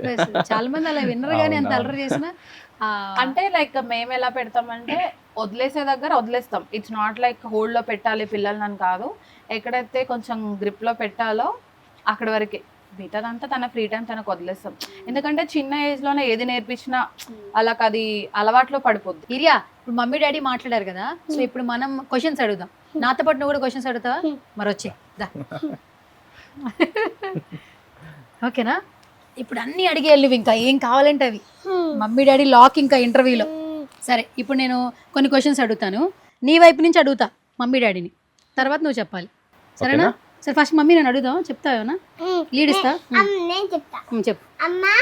చాలా మంది అలా విన్నరు కానీ అంత అలరి చేసిన. అంటే లైక్ మేము ఎలా పెడతామంటే వదిలేసే దగ్గర వదిలేస్తాం. ఇట్స్ నాట్ లైక్ హోల్డ్ లో పెట్టాలి పిల్లల్ని అని కాదు, ఎక్కడైతే కొంచెం గ్రిప్ లో పెట్టాలో అక్కడ వరకే, మిగతాదంతా తన ఫ్రీ టైం తనకు వదిలేస్తాం. ఎందుకంటే చిన్న ఏజ్ లోనే ఏది నేర్పించినా వాళ్ళకి అది అలవాట్లో పడిపోద్ది. ఇరియా, ఇప్పుడు మమ్మీ డాడీ మాట్లాడారు కదా, సో ఇప్పుడు మనం క్వశ్చన్స్ అడుగుదాం. నాతో పాటు నువ్వు కూడా క్వశ్చన్స్ అడుగుతావా? మరి వచ్చే ఓకేనా? ఇప్పుడు అన్ని అడిగి వెళ్ళి ఇంకా ఏం కావాలంటే అవి, మమ్మీ డాడీ లాక్ ఇంకా ఇంటర్వ్యూలో. సరే, ఇప్పుడు నేను కొన్ని క్వశ్చన్స్ అడుగుతాను, నీ వైపు నుంచి అడుగుతా మమ్మీ డాడీని, తర్వాత నువ్వు చెప్పాలి, సరేనా? సరే, ఫస్ట్ మమ్మీ నేను అడుగుదాం, చెప్తావేనా? లీడ్ ఇస్తా. నేను చెప్తా. చెప్పు. అమ్మా,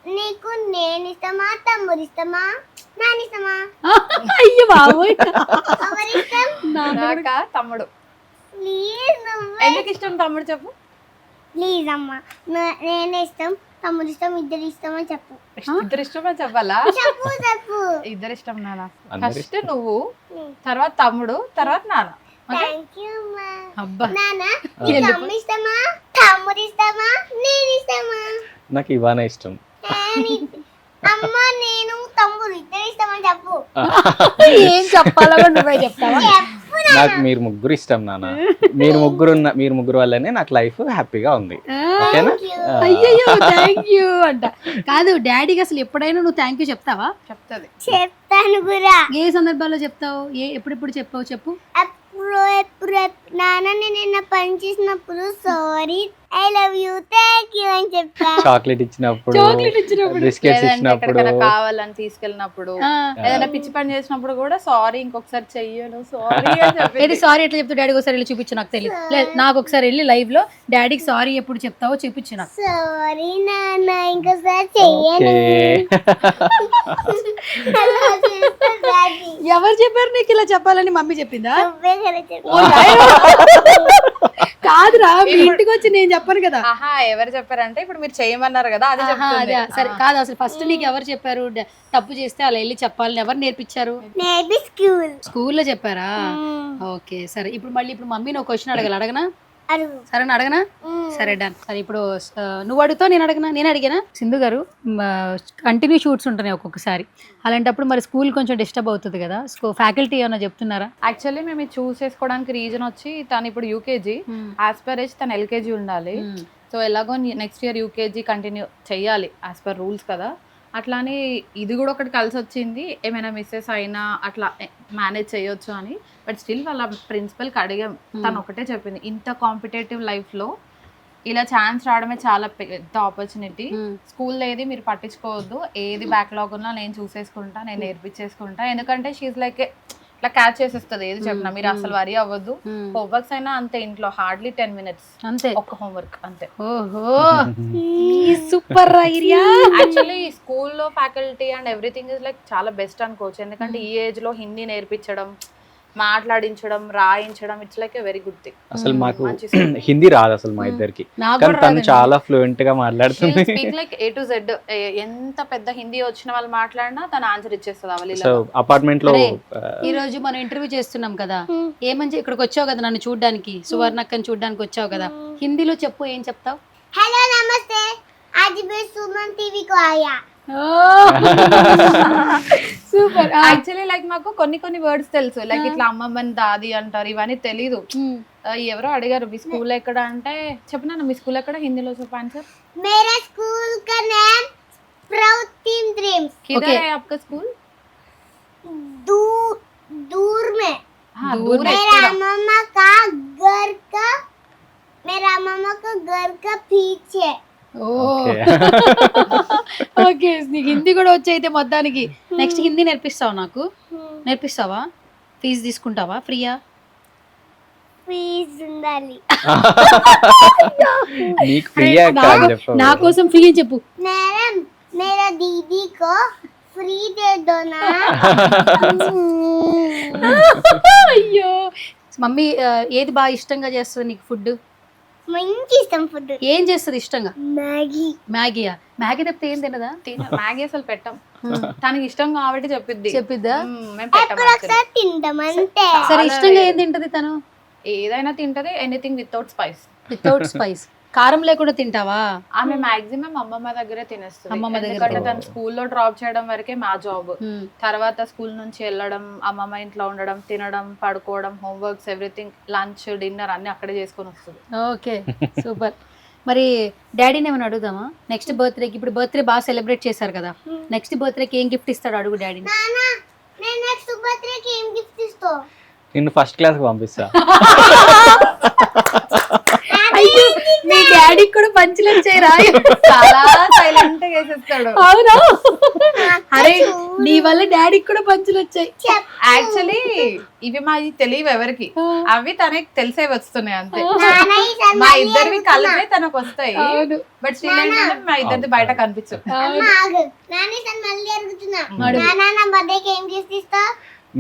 నీకు నేను ఇష్టమా, తమ్ముడు ఇష్టమా, నాన్న ఇష్టమా? అయ్యో బాబోయ్, ఎవరిష్టం? నాకా తమ్ముడు. ప్లీజ్ ఎందుకు ఇష్టం తమ్ముడు చెప్పు. ప్లీజ్ అమ్మా, నేనే ఇష్టం, తమ్ముడు ఇష్టం, ఇద్దరు ఇష్టం అని చెప్పు. ఇద్దరు ఇష్టమని చెప్పాలా? చెప్పు చెప్పు. ఇద్దరు ఇష్టం నాన్న. అందరు ఫస్ట్ నువ్వు, తర్వాత తమ్ముడు, తర్వాత నాన్న. థ్యాంక్ యూ అమ్మా. అబ్బా, నాన్న, నీకు అమ్మ ఇష్టమా, తమ్ముడు ఇష్టమా, నేను ఇష్టమా? నాకు ఇవానే ఇష్టం. అమ్మ, నేను తమ్ముడు ఇద్దరు ఇష్టమని చెప్పు. ఏం చెప్పాలో నువ్వే చెప్తావా? నాకు మీరు ముగ్గురు ఇష్టం నాన్న. మీరు ముగ్గురు వల్లనే నాకు లైఫ్ హ్యాపీగా ఉంది. ఓకేనా? అయ్యో థ్యాంక్ యూ అంట. కాదు, డాడీకి అసలు ఎప్పుడైనా నువ్వు థ్యాంక్ యూ చెప్తావా? చెప్తుంది. చెప్తాను కూడా. ఏ సందర్భాల్లో చెప్తావు? ఎప్పుడెప్పుడు చెప్పావు చెప్పు. ఎప్పుడు నాన్న నేను పని చేసినప్పుడు sorry, I love you, thank you అని చెప్తా. చాక్లెట్ ఇచ్చినప్పుడు, బిస్కెట్స్ ఇచ్చినప్పుడు, ఎక్కడికైనా కావాలని తీసుకెళ్ళినప్పుడు, ఏదైనా పిచ్చి పని చేసినప్పుడు కూడా సారీ, ఇంకొకసారి చెయ్యను, సారీ అని చెప్పి. ఏది సారీ ఎట్లా చెప్తావు? డాడీకి ఒకసారి వెళ్ళి చూపించు, నాకు తెలియదు. లేదు, నాకు ఒకసారి వెళ్ళి లైవ్ లో డాడీకి సారీ ఎప్పుడు చెప్తావో చూపించు నాకు. సారీ నాన్న, ఇంకోసారి చెయ్యను. అలా చేస్తా డాడీ. ఎవరు చెప్పారు నీకు ఇలా చెప్పాలని? మమ్మీ చెప్పిందా? నువ్వే కదా చెప్పు. కాదురా, మీ ఇంటికి వచ్చి నేను చెప్పను కదా. ఆహా, ఎవరు చెప్పారంటే ఇప్పుడు మీరు చేయమన్నారు కదా, అది చెప్తుంది. సరే, కాదు అసలు ఫస్ట్ నీకు ఎవరు చెప్పారు తప్పు చేస్తే అలా వెళ్ళి చెప్పాలని? ఎవరు నేర్పించారు? మేబీ స్కూల్లో చెప్పారా? ఓకే, సరే. ఇప్పుడు మమ్మీ నువ్వు క్వశ్చన్ అడగనా? అడుగు. సరే, అడగనా? సరే, డన్. సరే, ఇప్పుడు నువ్వు అడుగుతావు, నేను అడిగానా? సింధు గారు, కంటిన్యూ షూట్స్ ఉంటున్నాయి ఒక్కొక్కసారి, అలాంటప్పుడు మరి స్కూల్ కొంచెం డిస్టర్బ్ అవుతుంది కదా, ఫ్యాకల్టీ ఏమైనా చెప్తున్నారా? యాక్చువల్లీ మేము ఇది చూస్ చేసుకోవడానికి రీజన్ వచ్చి, తను ఇప్పుడు యూకేజీ, యాజ్ పర్ ఏజ్ తను ఎల్కేజీ ఉండాలి. సో ఎలాగో నెక్స్ట్ ఇయర్ యూకేజీ కంటిన్యూ చెయ్యాలి యాజ్ పర్ రూల్స్ కదా. అట్లానే ఇది కూడా ఒకటి కలిసి వచ్చింది, ఏమైనా మిస్సెస్ అయినా అట్లా మేనేజ్ చేయొచ్చు అని. బట్ స్టిల్ వాళ్ళ ప్రిన్సిపల్కి అడిగాం, తను ఒకటే చెప్పింది, ఇంత కాంపిటేటివ్ లైఫ్లో ఇలా ఛాన్స్ రావడమే చాలా పెద్ద ఆపర్చునిటీ. స్కూల్ ఏది మీరు పట్టించుకోవద్దు, ఏది బ్యాక్లాగ్ ఉన్నా నేను చూసేసుకుంటా, నేను నేర్పించేసుకుంటా. ఎందుకంటే షీఈ్ లైక్ ఇట్లా క్యాచ్ చేసేస్తుంది ఏది చెప్పినా. మీరు అసలు వరి అవ్వద్దు. హోంవర్క్స్ అయినా అంతే, ఇంట్లో హార్డ్లీ 10 minutes అంతే ఒక్క హోంవర్క్ అంతే. ఓహో సూపర్ ఐరియా. యాక్చువల్లీ స్కూల్లో faculty and everything is like చాలా బెస్ట్ అనుకోవచ్చు. ఎందుకంటే ఈ ఏజ్ లో హిందీ నేర్పించడం, మాట్లాడించడం, రాయించడం, it's like a very good thing. అసలు మాకు హిందీ రాదు అసలు మా ఇద్దరికి, కానీ తను చాలా ఫ్లూయెంట్ గా మాట్లాడుతుంది. Speak like A to Z. ఎంత పెద్ద హిందీ వచ్చిన వాళ్ళు మాట్లాడినా తను ఆన్సర్ ఇచ్చేస్తుంది అవలీలా. సో అపార్ట్మెంట్ లో ఈ రోజు మనం ఇంటర్వ్యూ చేస్తున్నాం కదా, ఏమని ఇక్కడికి వచ్చావు కదా నన్ను చూడడానికి, సువర్ణక్కని చూడడానికి వచ్చావు కదా, హిందీలో చెప్పు, ఏం చెప్తావు? हेलो नमस्ते, आज मैं सुमन टीवी को आया. సూపర్. యాక్చువల్లీ లైక్ మాకు కొన్ని వర్డ్స్ తెలుసు, లైక్ ఇట్లా అమ్మమ్మని దాది అంటారు, ఇవన్నీ తెలీదు. ఎవరో అడిగారు మీ స్కూల్ ఎక్కడ అంటే, చెప్పినా మీ స్కూల్ ఎక్కడ, హిందీలో చెప్పు ఆన్సర్. मेरा स्कूल का नाम प्राउड टीम ड्रीम्स. किधर है आपका स्कूल? दूर दूर में. हाँ, दूर है. मेरा मामा का घर का पीछे. ఓకే నీకు హిందీ కూడా వచ్చైతే మొత్తానికి. నెక్స్ట్ హిందీ నేర్పిస్తావు నాకు, నేర్పిస్తావా? ఫీజు తీసుకుంటావా? ఫ్రీయా? ఫీజు ఉండాలి. నీకు ఫ్రీయా నా కోసం ఫ్రీ అని చెప్పు. मैडम मेरा दीदी को फ्री दे दो ना. అయ్యో మమ్మీ ఏది బాగా ఇష్టంగా చేస్తుంది నీకు ఫుడ్? మంచి ఇష్టం ఫుడ్. ఏం చేస్తుంది ఇష్టంగా? మ్యాగీ. మ్యాగీయా? మ్యాగీ తప్పితే ఏం తినదా? మ్యాగీ అసలు పెట్టం, తనకి ఇష్టం కాబట్టి చెప్పిద్దా? మేము పెట్టం. ఒకసారి తింటాం అంతే. సరే ఇష్టంగా ఏం తింటది తను? ఏదైనా తింటది, anything without spice. Without spice, కారం లేకుండా తింటావా? ఆమె మాక్సిమం అమ్మమ్మ దగ్గరే తినేస్తుంది. అమ్మమ్మ దగ్గర. ఎందుకంటే తను స్కూల్లో డ్రాప్ చేయడం వరకే మా జాబ్. తర్వాత స్కూల్ నుంచి వెళ్ళడం, అమ్మమ్మ ఇంట్లో ఉండడం, తినడం, పడుకోవడం, హోంవర్క్స్, ఎవ్రీథింగ్, లంచ్, డిన్నర్ అన్ని అక్కడే చేసుకొని వస్తుంది. Okay super. మరి డాడీని ఏమైనా అడుగుదామా? నెక్స్ట్ బర్త్డేకి, ఇప్పుడు బర్త్డే బాగా సెలబ్రేట్ చేశారు కదా, నెక్స్ట్ బర్త్డేకి ఏం గిఫ్ట్ ఇస్తాడు అడుగు డాడీని. నానా నేను నెక్స్ట్ బర్త్డేకి ఏం గిఫ్ట్ ఇస్తావు? నిన్ను ఫస్ట్ క్లాస్ కి పంపిస్తా. అయ్యో మీ డాడీకి కూడా పంచులు వచ్చాయి రా. చాలా సైలెంట్ గా వేసేస్తాడు. అవునా? అరే నీ వల్ల డాడీకి కూడా పంచులు వచ్చాయి. యాక్చువల్లీ ఇవి మాది తెలియవు ఎవరికి, అవి తనకి తెలిసే వస్తున్నాయి అంతే. మా ఇద్దరివి కలిపే తనకు వస్తాయి, బట్ స్టిల్ ఏంటంటే మా ఇద్దరిది బయట కనిపించదు.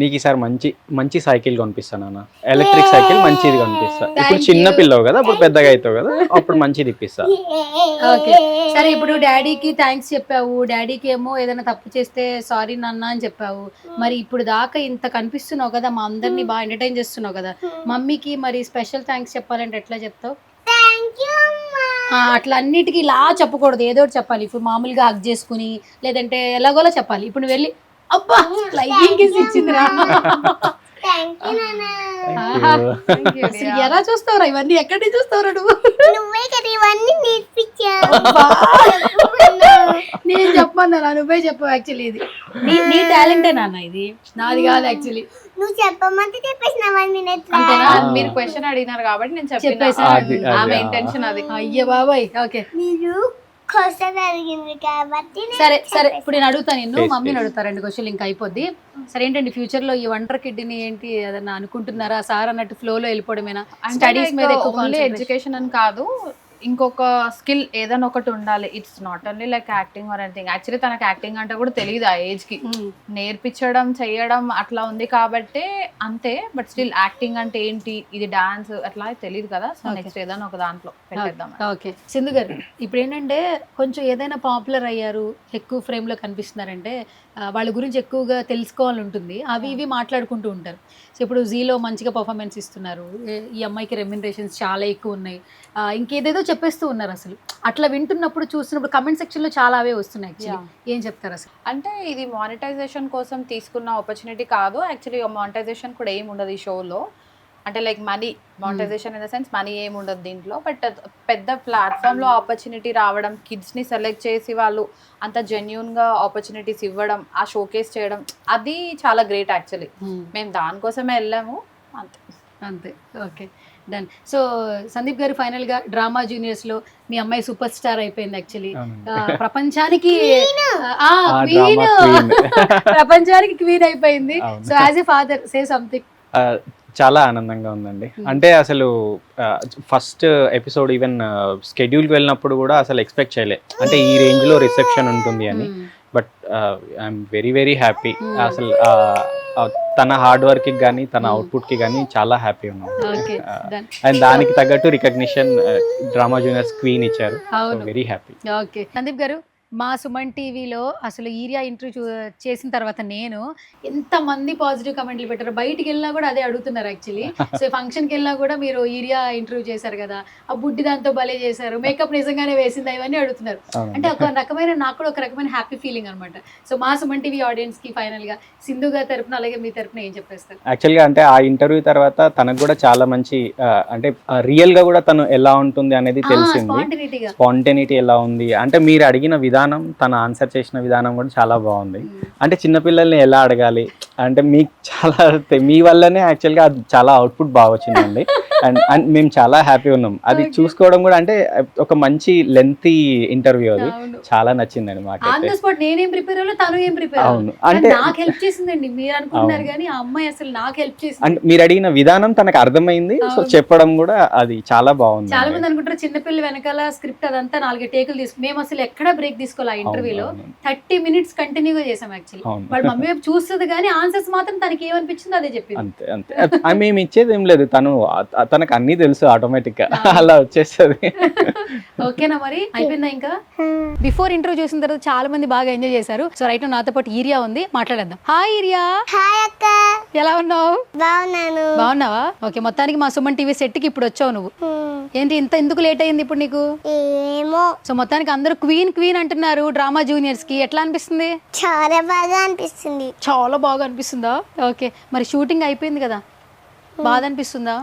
నీకు ఈసారి మంచి సైకిల్ కొనిపిస్తాను అన్న, ఎలక్ట్రిక్ సైకిల్ మంచిది కొనిపిస్తా. ఇప్పుడు చిన్న పిల్లవు కదా, అప్పుడు పెద్దగా అవుతావు కదా, అప్పుడు మంచిది ఇప్పిస్తా. ఓకే సరే, ఇప్పుడు డాడీకి థ్యాంక్స్ చెప్పావు, డాడీకి ఏమో ఏదైనా తప్పు చేస్తే సారీ నాన్న అని చెప్పావు. మరి ఇప్పుడు దాకా ఇంత కనిపిస్తున్నావు కదా, మా అందరినీ బాగా ఎంటర్టైన్ చేస్తున్నావు కదా, మమ్మీకి మరి స్పెషల్ థ్యాంక్స్ చెప్పాలంటే ఎట్లా చెప్తావు? అట్లా అన్నిటికీ ఇలా చెప్పకూడదు, ఏదో ఒకటి చెప్పాలి. ఇప్పుడు మామూలుగా హగ్ చేసుకుని లేదంటే ఎలాగోలా చెప్పాలి. ఇప్పుడు నువ్వు వెళ్ళి అబ్బా లైకింగ్ కిస్ ఇచ్చిందిరా. అసలు ఎలా చూస్తావురా ఇవన్నీ? ఎక్కడి చూస్తావురా నువ్వు? నేను చెప్పమన్నా, నువ్వే చెప్పావు. యాక్చువల్లీ ఇది నీ టాలెంటే నాన్న, ఇది నాది కాదు యాక్చువల్లీ. నువ్వు చెప్పమంటే చెప్పేసినావని. మీరు క్వశ్చన్ అడిగినారు కాబట్టి నేను చెప్పేసాను. చెప్పేసాను, ఆమె ఇంటెన్షన్ అది. అయ్యో బాబాయ్. ఓకే మీరు క్వశ్చన్ అడిగింది కాబట్టి సరే సరే, ఇప్పుడు నేను అడుగుతాను నిన్ను, మమ్మీని అడుగుతా. 2 క్వశ్చన్లు ఇంకా అయిపోద్ది. సరే ఏంటండి ఫ్యూచర్ లో ఈ వండర్ కిడ్ని ఏంటి ఏదన్నా అనుకుంటున్నారా? సార్ అన్నట్టు ఫ్లో లో వెళ్ళిపోవడమేనా? స్టడీస్ మీద ఎక్కువ ఎడ్యుకేషన్ అని కాదు, ఇంకొక స్కిల్ ఏదైనా ఒకటి ఉండాలి. It's not only like acting or anything. Actually తనకు యాక్టింగ్ అంటే కూడా తెలియదు ఆ ఏజ్ కి, నేర్పించడం చేయడం అట్లా ఉంది కాబట్టి అంతే. బట్ స్టిల్ యాక్టింగ్ అంటే ఏంటి, ఇది డాన్స్ అట్లా తెలియదు కదా. సో నెక్స్ట్ ఏదైనా ఒక దాంట్లో పెట్టేద్దాం. ఓకే సింధు గారు, ఇప్పుడు ఏంటంటే కొంచెం ఏదైనా పాపులర్ అయ్యారు, ఎక్కువ ఫ్రేమ్ లో కనిపిస్తున్నారంటే వాళ్ళ గురించి ఎక్కువగా తెలుసుకోవాలని ఉంటుంది, అవి ఇవి మాట్లాడుకుంటూ ఉంటారు. సో ఇప్పుడు జీలో మంచిగా పర్ఫార్మెన్స్ ఇస్తున్నారు, ఈ అమ్మాయికి రెమ్యునరేషన్స్ చాలా ఎక్కువ ఉన్నాయి, ఇంకేదేదో చెప్పేస్తూ ఉన్నారు. అసలు అట్లా వింటున్నప్పుడు చూసినప్పుడు కమెంట్ సెక్షన్ లో చాలా అవే వస్తున్నాయి. ఏం చెప్తారు అసలు? అంటే ఇది మానిటైజేషన్ కోసం తీసుకున్న ఆపర్చునిటీ కాదు. యాక్చువల్లీ మానిటైజేషన్ కూడా ఏమి ఉండదు ఈ షోలో. అంటే like money, monetisation in the sense money ఏమి ఉండదు దీంట్లో. బట్ పెద్ద ప్లాట్ఫామ్లో ఆపర్చునిటీ రావడం, కిడ్స్ని సెలెక్ట్ చేసి వాళ్ళు అంత జెన్యూన్గా ఆపర్చునిటీస్ ఇవ్వడం, ఆ షోకేస్ చేయడం, అది చాలా గ్రేట్ యాక్చువల్లీ. మేము దానికోసమే వెళ్ళాము అంతే. అంతే. Okay done. సో సందీప్ గారు ఫైనల్ గా డ్రామా జూనియర్స్ లో మీ అమ్మాయి సూపర్ స్టార్ అయిపోయింది యాక్చువల్లీ. ప్రపంచానికి క్వీన్, ప్రపంచానికి క్వీన్ అయిపోయింది. So as a father say something. చాలా ఆనందంగా ఉందండి. అంటే అసలు ఫస్ట్ ఎపిసోడ్ ఈవెన్ స్కెడ్యూల్కి వెళ్ళినప్పుడు కూడా అసలు ఎక్స్పెక్ట్ చేయలే అంటే ఈ రేంజ్లో రిసెప్షన్ ఉంటుంది అని. But I'm very very happy. అసలు తన హార్డ్ వర్క్కి కానీ తన అవుట్పుట్కి కానీ చాలా హ్యాపీ ఉన్నాం. అండ్ దానికి తగ్గట్టు రికగ్నిషన్ డ్రామా జూనియర్స్ క్వీన్ ఇచ్చారు. Very happy. ఓకే సందీప్ గారు, మా సుమన్ టీవీలో అసలు ఈరియా ఇంటర్వ్యూ చేసిన తర్వాత నేను ఎంతమంది పాజిటివ్ కమెంట్లు పెట్టారు. బయటికి వెళ్ళినా కూడా అదే అడుగుతున్నారు యాక్చువల్లీ. సో ఫంక్షన్కి వెళ్ళినా కూడా మీరు ఈరియా ఇంటర్వ్యూ చేశారు కదా, ఆ బుడ్డి దాంతో భలే చేశారు, మేకప్ నిజంగానే వేసింది, ఇవన్నీ అడుగుతున్నారు. అంటే ఒక రకమైన నాకు కూడా ఒక రకమైన హ్యాపీ ఫీలింగ్ అనమాట. సో మా సుమన్ టీవీ ఆడియన్స్కి ఫైనల్గా సింధు గారి తరపున అలాగే మీ తరపున ఏం చెప్పేస్తారు? యాక్చువల్గా అంటే ఆ ఇంటర్వ్యూ తర్వాత తనకు కూడా చాలా మంచి అంటే రియల్గా కూడా తను ఎలా ఉంటుంది అనేది తెలిసింది. స్పాంటేనిటీ ఎలా ఉంది అంటే మీరు అడిగిన విధానం, తన ఆన్సర్ చేసిన విధానం కూడా చాలా బాగుంది. అంటే చిన్నపిల్లల్ని ఎలా అడగాలి అంటే మీకు చాలా మీ వల్లనే యాక్చువల్గా అది చాలా అవుట్పుట్ బాగా వచ్చిందండి. అండ్ మేము చాలా హ్యాపీ ఉన్నాం అది చూసుకోవడం కూడా. అంటే ఒక మంచి లెంతీ ఇంటర్వ్యూ, అది చాలా నచ్చిందండి మాకు. నేనేం ప్రిపేర్ అవ్వలేదు, తను ఏం ప్రిపేర్ అవును అంటే నాకు హెల్ప్ చేసిందండి. మీరు అనుకుంటున్నారు కానీ ఆ అమ్మాయి అసలు నాకు హెల్ప్ చేసింది. అంటే మీరు అడిగిన విధానం తనకు అర్థమైంది. సో చెప్పడం కూడా అది చాలా బాగుంది. చాలా మంది అనుకుంటారు చిన్నపిల్ల వెనకాల స్క్రిప్ట్ అదంతా 4 టేకులు తీసుకు, మేము అసలు ఎక్కడ బ్రేక్ తీసుకోవాలి. ఆ ఇంటర్వ్యూలో 30 minutes కంటిన్యూగా చేసాం యాక్చువల్లీ. వాళ్ళ మమ్మీ వైపు చూస్తుంది కానీ ఆన్సర్స్ మాత్రం తనకి ఏమనిపించిందో అదే చెప్పింది. అంతే అంతే మేము ఇచ్చేది ఏం లేదు, తనకు అన్ని తెలుసు ఆటోమేటిక్ గా అలా వచ్చేస్తుంది. ఓకేనా మరి అయిపోయిందా? ఇంకా బిఫోర్ ఇంటర్వ్యూ చూసిన తర్వాత చాలా మంది బాగా ఎంజాయ్ చేశారు. సో రైట్ నాతో పాటు ఈరియా ఉంది, మాట్లాడేద్దాం. Hi urea. హాయ్ అక్క. ఎలా ఉన్నావు? బాగున్నాను. బాగున్నావా? ఓకే, మొత్తానికి మా సుమన్ టీవీ సెట్ కి ఇప్పుడు వచ్చావు నువ్వు. ఏంటి ఇంత ఎందుకు లేట్ అయింది ఇప్పుడు నీకు? ఏమో. సో మొత్తానికి అందరూ క్వీన్ క్వీన్ అంటున్నారు డ్రామా జూనియర్స్ కి. ఎట్లా అనిపిస్తుంది? చాలా బాగా అనిపిస్తుంది. చాలా బాగా అనిపిస్తుందా? ఓకే, మరి షూటింగ్ అయిపోయింది కదా, బాధ అనిపిస్తుందా?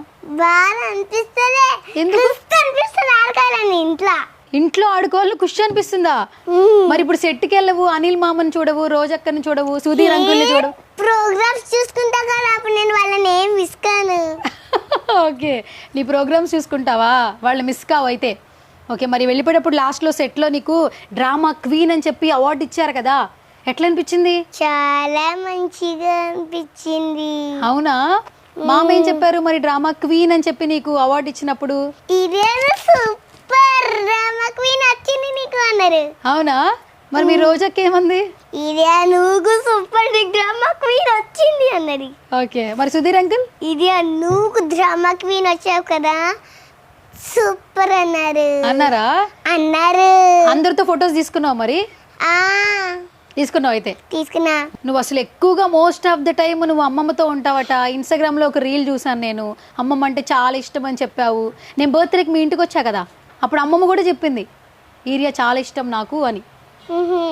బాగా అనిపిస్తుంది. ఎందుకు అనిపిస్తుంది? ఆడకాయలని ఇంట్లో ఆడుకోవాలని ఖుషి అనిపిస్తుందా? మరి ఇప్పుడు సెట్ కి వెళ్ళవు, అనిల్ మామని చూడవు, రోజక్కని చూడవు, సుధీర్ అంకుల్ని చూడవు. ప్రోగ్రామ్స్ చూసుకుంటా కదా, అప్పుడు నేను వాళ్ళని ఏం మిస్ కాను. ఓకే, నీ ప్రోగ్రామ్స్ చూసుకుంటావా, వాళ్ళు మిస్ కావు అయితే. ఓకే, మరి వెళ్ళిపోయేటప్పుడు లాస్ట్లో సెట్లో నీకు డ్రామా క్వీన్ అని చెప్పి అవార్డు ఇచ్చారు కదా, ఎట్లా అనిపించింది? చాలా మంచిగా అనిపించింది. అవునా? మామ ఏం చెప్పారు మరి డ్రామా క్వీన్ అని చెప్పి నీకు అవార్డు ఇచ్చినప్పుడు? ఇదే సూపర్ డ్రామా క్వీన్ వచ్చింది నీకు అన్నారు. అవునా? మరి మీ రోజాకి ఏమంది? ఇదే నువ్వు సూపర్ డ్రామా క్వీన్ వచ్చింది అన్నది. ఓకే, మరి సుధీర్ అంకుల్? ఇదే నువ్వు డ్రామా క్వీన్ వచ్చావు కదా, సూపర్ అన్నారు. అన్నారా? అన్నారు. అందరితో ఫొటోస్ తీసుకున్నావు మరి? తీసుకున్నావు అయితే? తీసుకున్నా. నువ్వు అసలు ఎక్కువగా మోస్ట్ ఆఫ్ ద టైం నువ్వు అమ్మమ్మతో ఉంటావట. ఇన్స్టాగ్రామ్లో ఒక రీల్ చూసాను నేను, అమ్మమ్మ అంటే చాలా ఇష్టం అని చెప్పావు. నేను బర్త్డేకి మీ ఇంటికి వచ్చా కదా, అప్పుడు అమ్మమ్మ కూడా చెప్పింది ఈరియా చాలా ఇష్టం నాకు అని.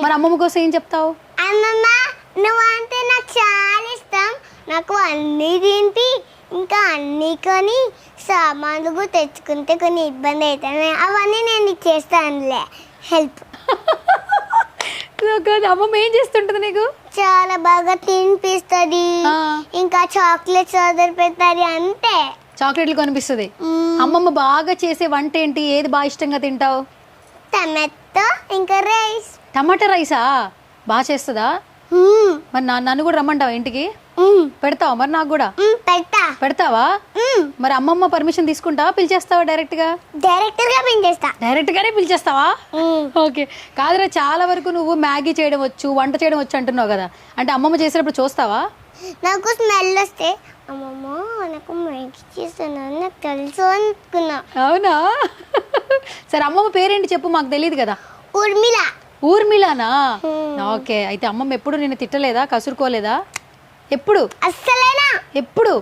మరి అమ్మమ్మ కోసం ఏం చెప్తావు? అమ్మమ్మ నువ్వు అంటే నాకు చాలా ఇష్టం, నాకు అన్నీ తింటి ఇంకా అన్నీ కొని సామాన్లు తెచ్చుకుంటే కొన్ని ఇబ్బంది అవుతాయి, అవన్నీ నేను చేస్తానులే హెల్ప్. అమ్మమ్మ ఏం చేస్తుంటది నీకు? చాలా బాగా తినిపిస్తుంది, ఇంకా చాక్లెట్స్ ఆర్డర్ పెడతాది. అంతే, చాక్లెట్లు కొనిపిస్తుంది. అమ్మమ్మ బాగా చేసే వంట ఏంటి? ఏది బాగా ఇష్టంగా తింటావు? టమాటో ఇంకా రైస్. టమాటా రైసా? బాగా చేస్తుందా? మరి నన్ను కూడా రమ్మంటావా ఇంటికి? పెడతావా మరి నాకు కూడా? పెడతావా? మరి అమ్మమ్మ పర్మిషన్ తీసుకుంటావా, పిలిచేస్తావా డైరెక్ట్ గా? డైరెక్ట్ గానే పిలిచేస్తావా? ఓకే. కాదురా, చాలా వరకు నువ్వు మ్యాగీ చేయడం వచ్చు, వంట చేయడం వచ్చు అంటున్నావు కదా, అంటే అమ్మమ్మ చేసేటప్పుడు చూస్తావా? నాకు స్మెల్ వస్తే అమ్మమ్మ నాకు మ్యాగీ చేస్తున్నాను నాకు తెలుసు అనుకున్నా. అవునా? సరే, అమ్మమ్మ పేరేంటి చెప్పు, మాకు తెలియదు కదా. ఊర్మిళ. ఊర్మిళనా? ఓకే, అయితే అమ్మమ్మ ఎప్పుడు నిన్ను తిట్టలేదా, కసురుకోలేదా? ఎప్పుడు? అస్సలేనా? ఎప్పుడు?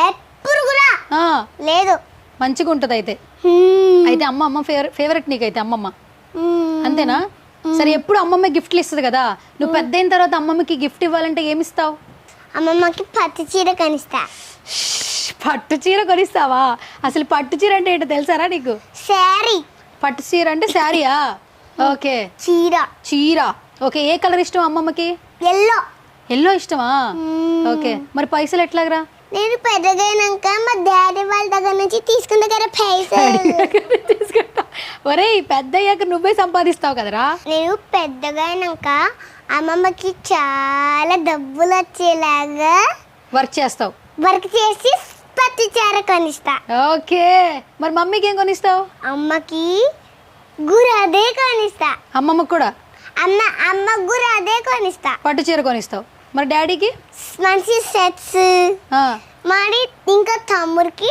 ఎప్పుడు కూడా లేదు. మంచిగా ఉంటది అయితే. అయితే అమ్మ ఫేవరెట్ నీకైతే అమ్మమ్మ, అంతేనా? సరే, ఎప్పుడు అమ్మమ్మ గిఫ్ట్లు ఇస్తుంది కదా, నువ్వు పెద్ద అయిన తర్వాత అమ్మమ్మకి గిఫ్ట్ ఇవ్వాలంటే ఏమిస్తావు? అమ్మమ్మకి పట్టు చీర కొనిస్తా. పట్టు చీర కొనిస్తావా? అసలు పట్టు చీర అంటే ఏంటో తెలుసారా నీకు? శారీ. పట్టు చీర అంటే శారీయా? ఓకే, చీర. ఓకే, ఏ కలర్ ఇష్టం అమ్మమ్మకి? ఎల్లో. ఎల్లో ఇష్టమా? ఓకే, మరి పైసలు ఎట్లాగరా? నేను పెద్దగైనాక మా డాడీ వాళ్ళ దగ్గర నుంచి తీసుకున్న కదా పైసలు. తీసుకుంటా. ఒరే పెద్ద అయ్యాక నువ్వే సంపాదిస్తావు కదరా. నేను పెద్దగైనాక అమ్మమ్మకి చాలా డబ్బులు వచ్చేలాగా వర్క్ చేస్తావు. వర్క్ చేసి పత్తి చీర కొనిస్తా. ఓకే, మరి మమ్మీకి ఏం కొనిస్తావు? అమ్మకి గురదే కొనిస్తా. అమ్మమ్మకి కూడా? అమ్మ గురదే కొనిస్తా. పట్టు చీర కొనిస్తావు. మరి డాడీకి? మంచి సెట్స్. మరి ఇంకా తమ్ముడికి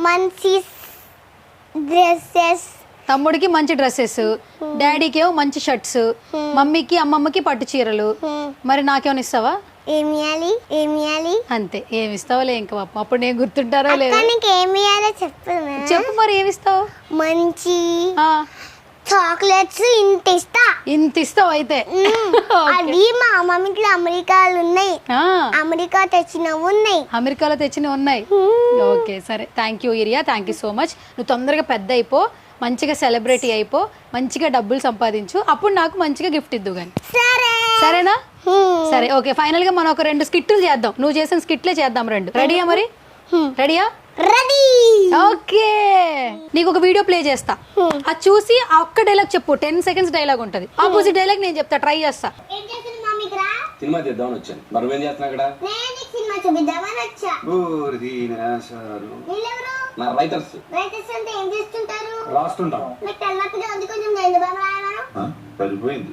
మంచి డ్రెస్సెస్. తమ్ముడికి మంచి డ్రెస్సెస్, డాడీకి ఏమో మంచి షర్ట్స్, మమ్మీకి అమ్మమ్మకి పట్టు చీరలు. మరి నాకేమైనా ఇస్తావా? ఏమియాలి అంతే. ఏమి ఇస్తావులే ఇంకా పాపం. అప్పుడు నేను గుర్తుంటారో లేదు. ఏమియాలో చెప్పు. చెప్పు మరి ఏమిస్తావు? మంచి చాక్లెట్స్ ఇంత ఇస్తావు అయితే. అది మా మమ్మీకి అమెరికాలో ఉన్నాయి. అమెరికా తెచ్చినవి ఉన్నాయి. అమెరికాలో తెచ్చినవి ఉన్నాయి. ఓకే సరే, థ్యాంక్ యూ ఇరియా, థ్యాంక్ యూ సో మచ్. నువ్వు తొందరగా పెద్ద అయిపో, మంచిగా సెలబ్రిటీ అయిపో, మంచిగా డబ్బులు సంపాదించు, అప్పుడు నాకు మంచిగా గిఫ్ట్ ఇద్దు కానీ. సరేనా? సరే ఓకే. ఫైనల్ గా మనం ఒక 2 స్కిట్లు చేద్దాం. నువ్వు చేసిన స్కిట్లే చేద్దాం 2. రెడీయా? మరి రెడీయా? రెడీ. ఓకే, నీకు ఒక వీడియో ప్లే చేస్తా. అది చూసి ఆ ఒక్క డైలాగ్ చెప్పు. 10 సెకండ్స్ డైలాగ్ ఉంటది. ఆపోజిట్ డైలాగ్ నేను చెప్తా, ట్రై చేస్తా. సినిమా చేద్దామని వచ్చాను. మరి నువ్వేం చేస్తున్నా ఇక్కడ? సినిమా చూపిద్దామని వచ్చా. నా రైటర్స్ అంటే ఏం చేస్తుంటారు? రాస్తుంటాం. సరిపోయింది.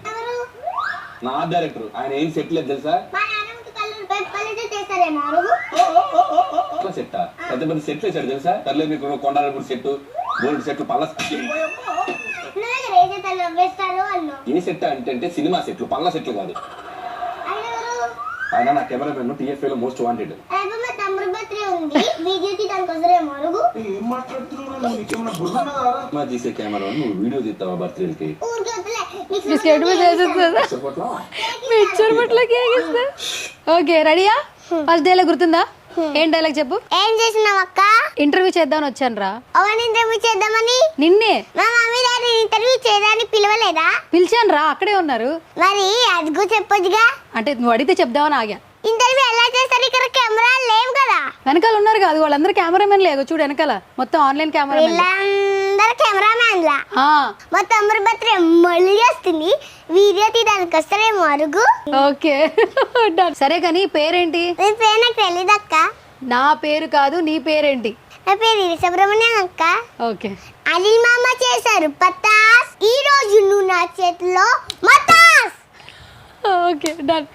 నా డైరెక్టర్ ఆయన ఏం సెట్ లేదు తెలుసా? సెట్ పెద్ద పెద్ద సెట్ వేసాడు తెలుసా? పర్లేదు మీకు కొండాలపూడి సెట్, గోల్డ్ సెట్, పళ్ళ ఏ సెట్ అంటే సినిమా సెట్లు, పళ్ళ సెట్లు కాదు. ఆయన నా కెమెరామెన్, TFA లో మోస్ట్ వాంటెడ్. తీసే కెమెరా నువ్వు వీడియో తీస్తావా బర్త్డేకి? ఓకే రెడీయా? ఫస్ట్ డైలాగ్ గుర్తుందా? ఏం డైలాగ్ చెప్పు. ఏం చేసినావు అక్క? ఇంటర్వ్యూ చేద్దామని వచ్చాను రా. ఇంటర్వ్యూ చేద్దామని? నిన్నే. మా మమ్మీ డాడీ ఇంటర్వ్యూ చేయడానికి పిలవలేదా? పిలిచాను రా, అక్కడే ఉన్నారు. మరి అదిగో చెప్పొచ్చుగా. అంటే నువ్వు అడిగితే చెప్దామని ఆగా. ఇంటర్వ్యూ ఎలా చేస్తారు? ఇక్కడ కెమెరా లేవు కదా. వెనకాల ఉన్నారు కాదు, వాళ్ళందరూ కెమెరామెన్ లేవు. చూడు వెనకాల మొత్తం ఆన్లైన్ కెమెరా. అందరు కెమెరామెన్ లా. మా తమ్ముడు బర్త్డే మళ్ళీ వస్తుంది, వీడియో తీయడానికి వస్తారేమో అరుగు. ఓకే సరే కానీ పేరేంటి? నీ పేరు నాకు తెలీదు అక్క. నా పేరు కాదు, నీ పేరేంటి? నా పేరు సుబ్రహ్మణ్యం అక్క. ఓకే. అనిల్ మామ చేశారు పతాస్, ఈ రోజు నువ్వు నా చేతిలో మతాస్. Okay done.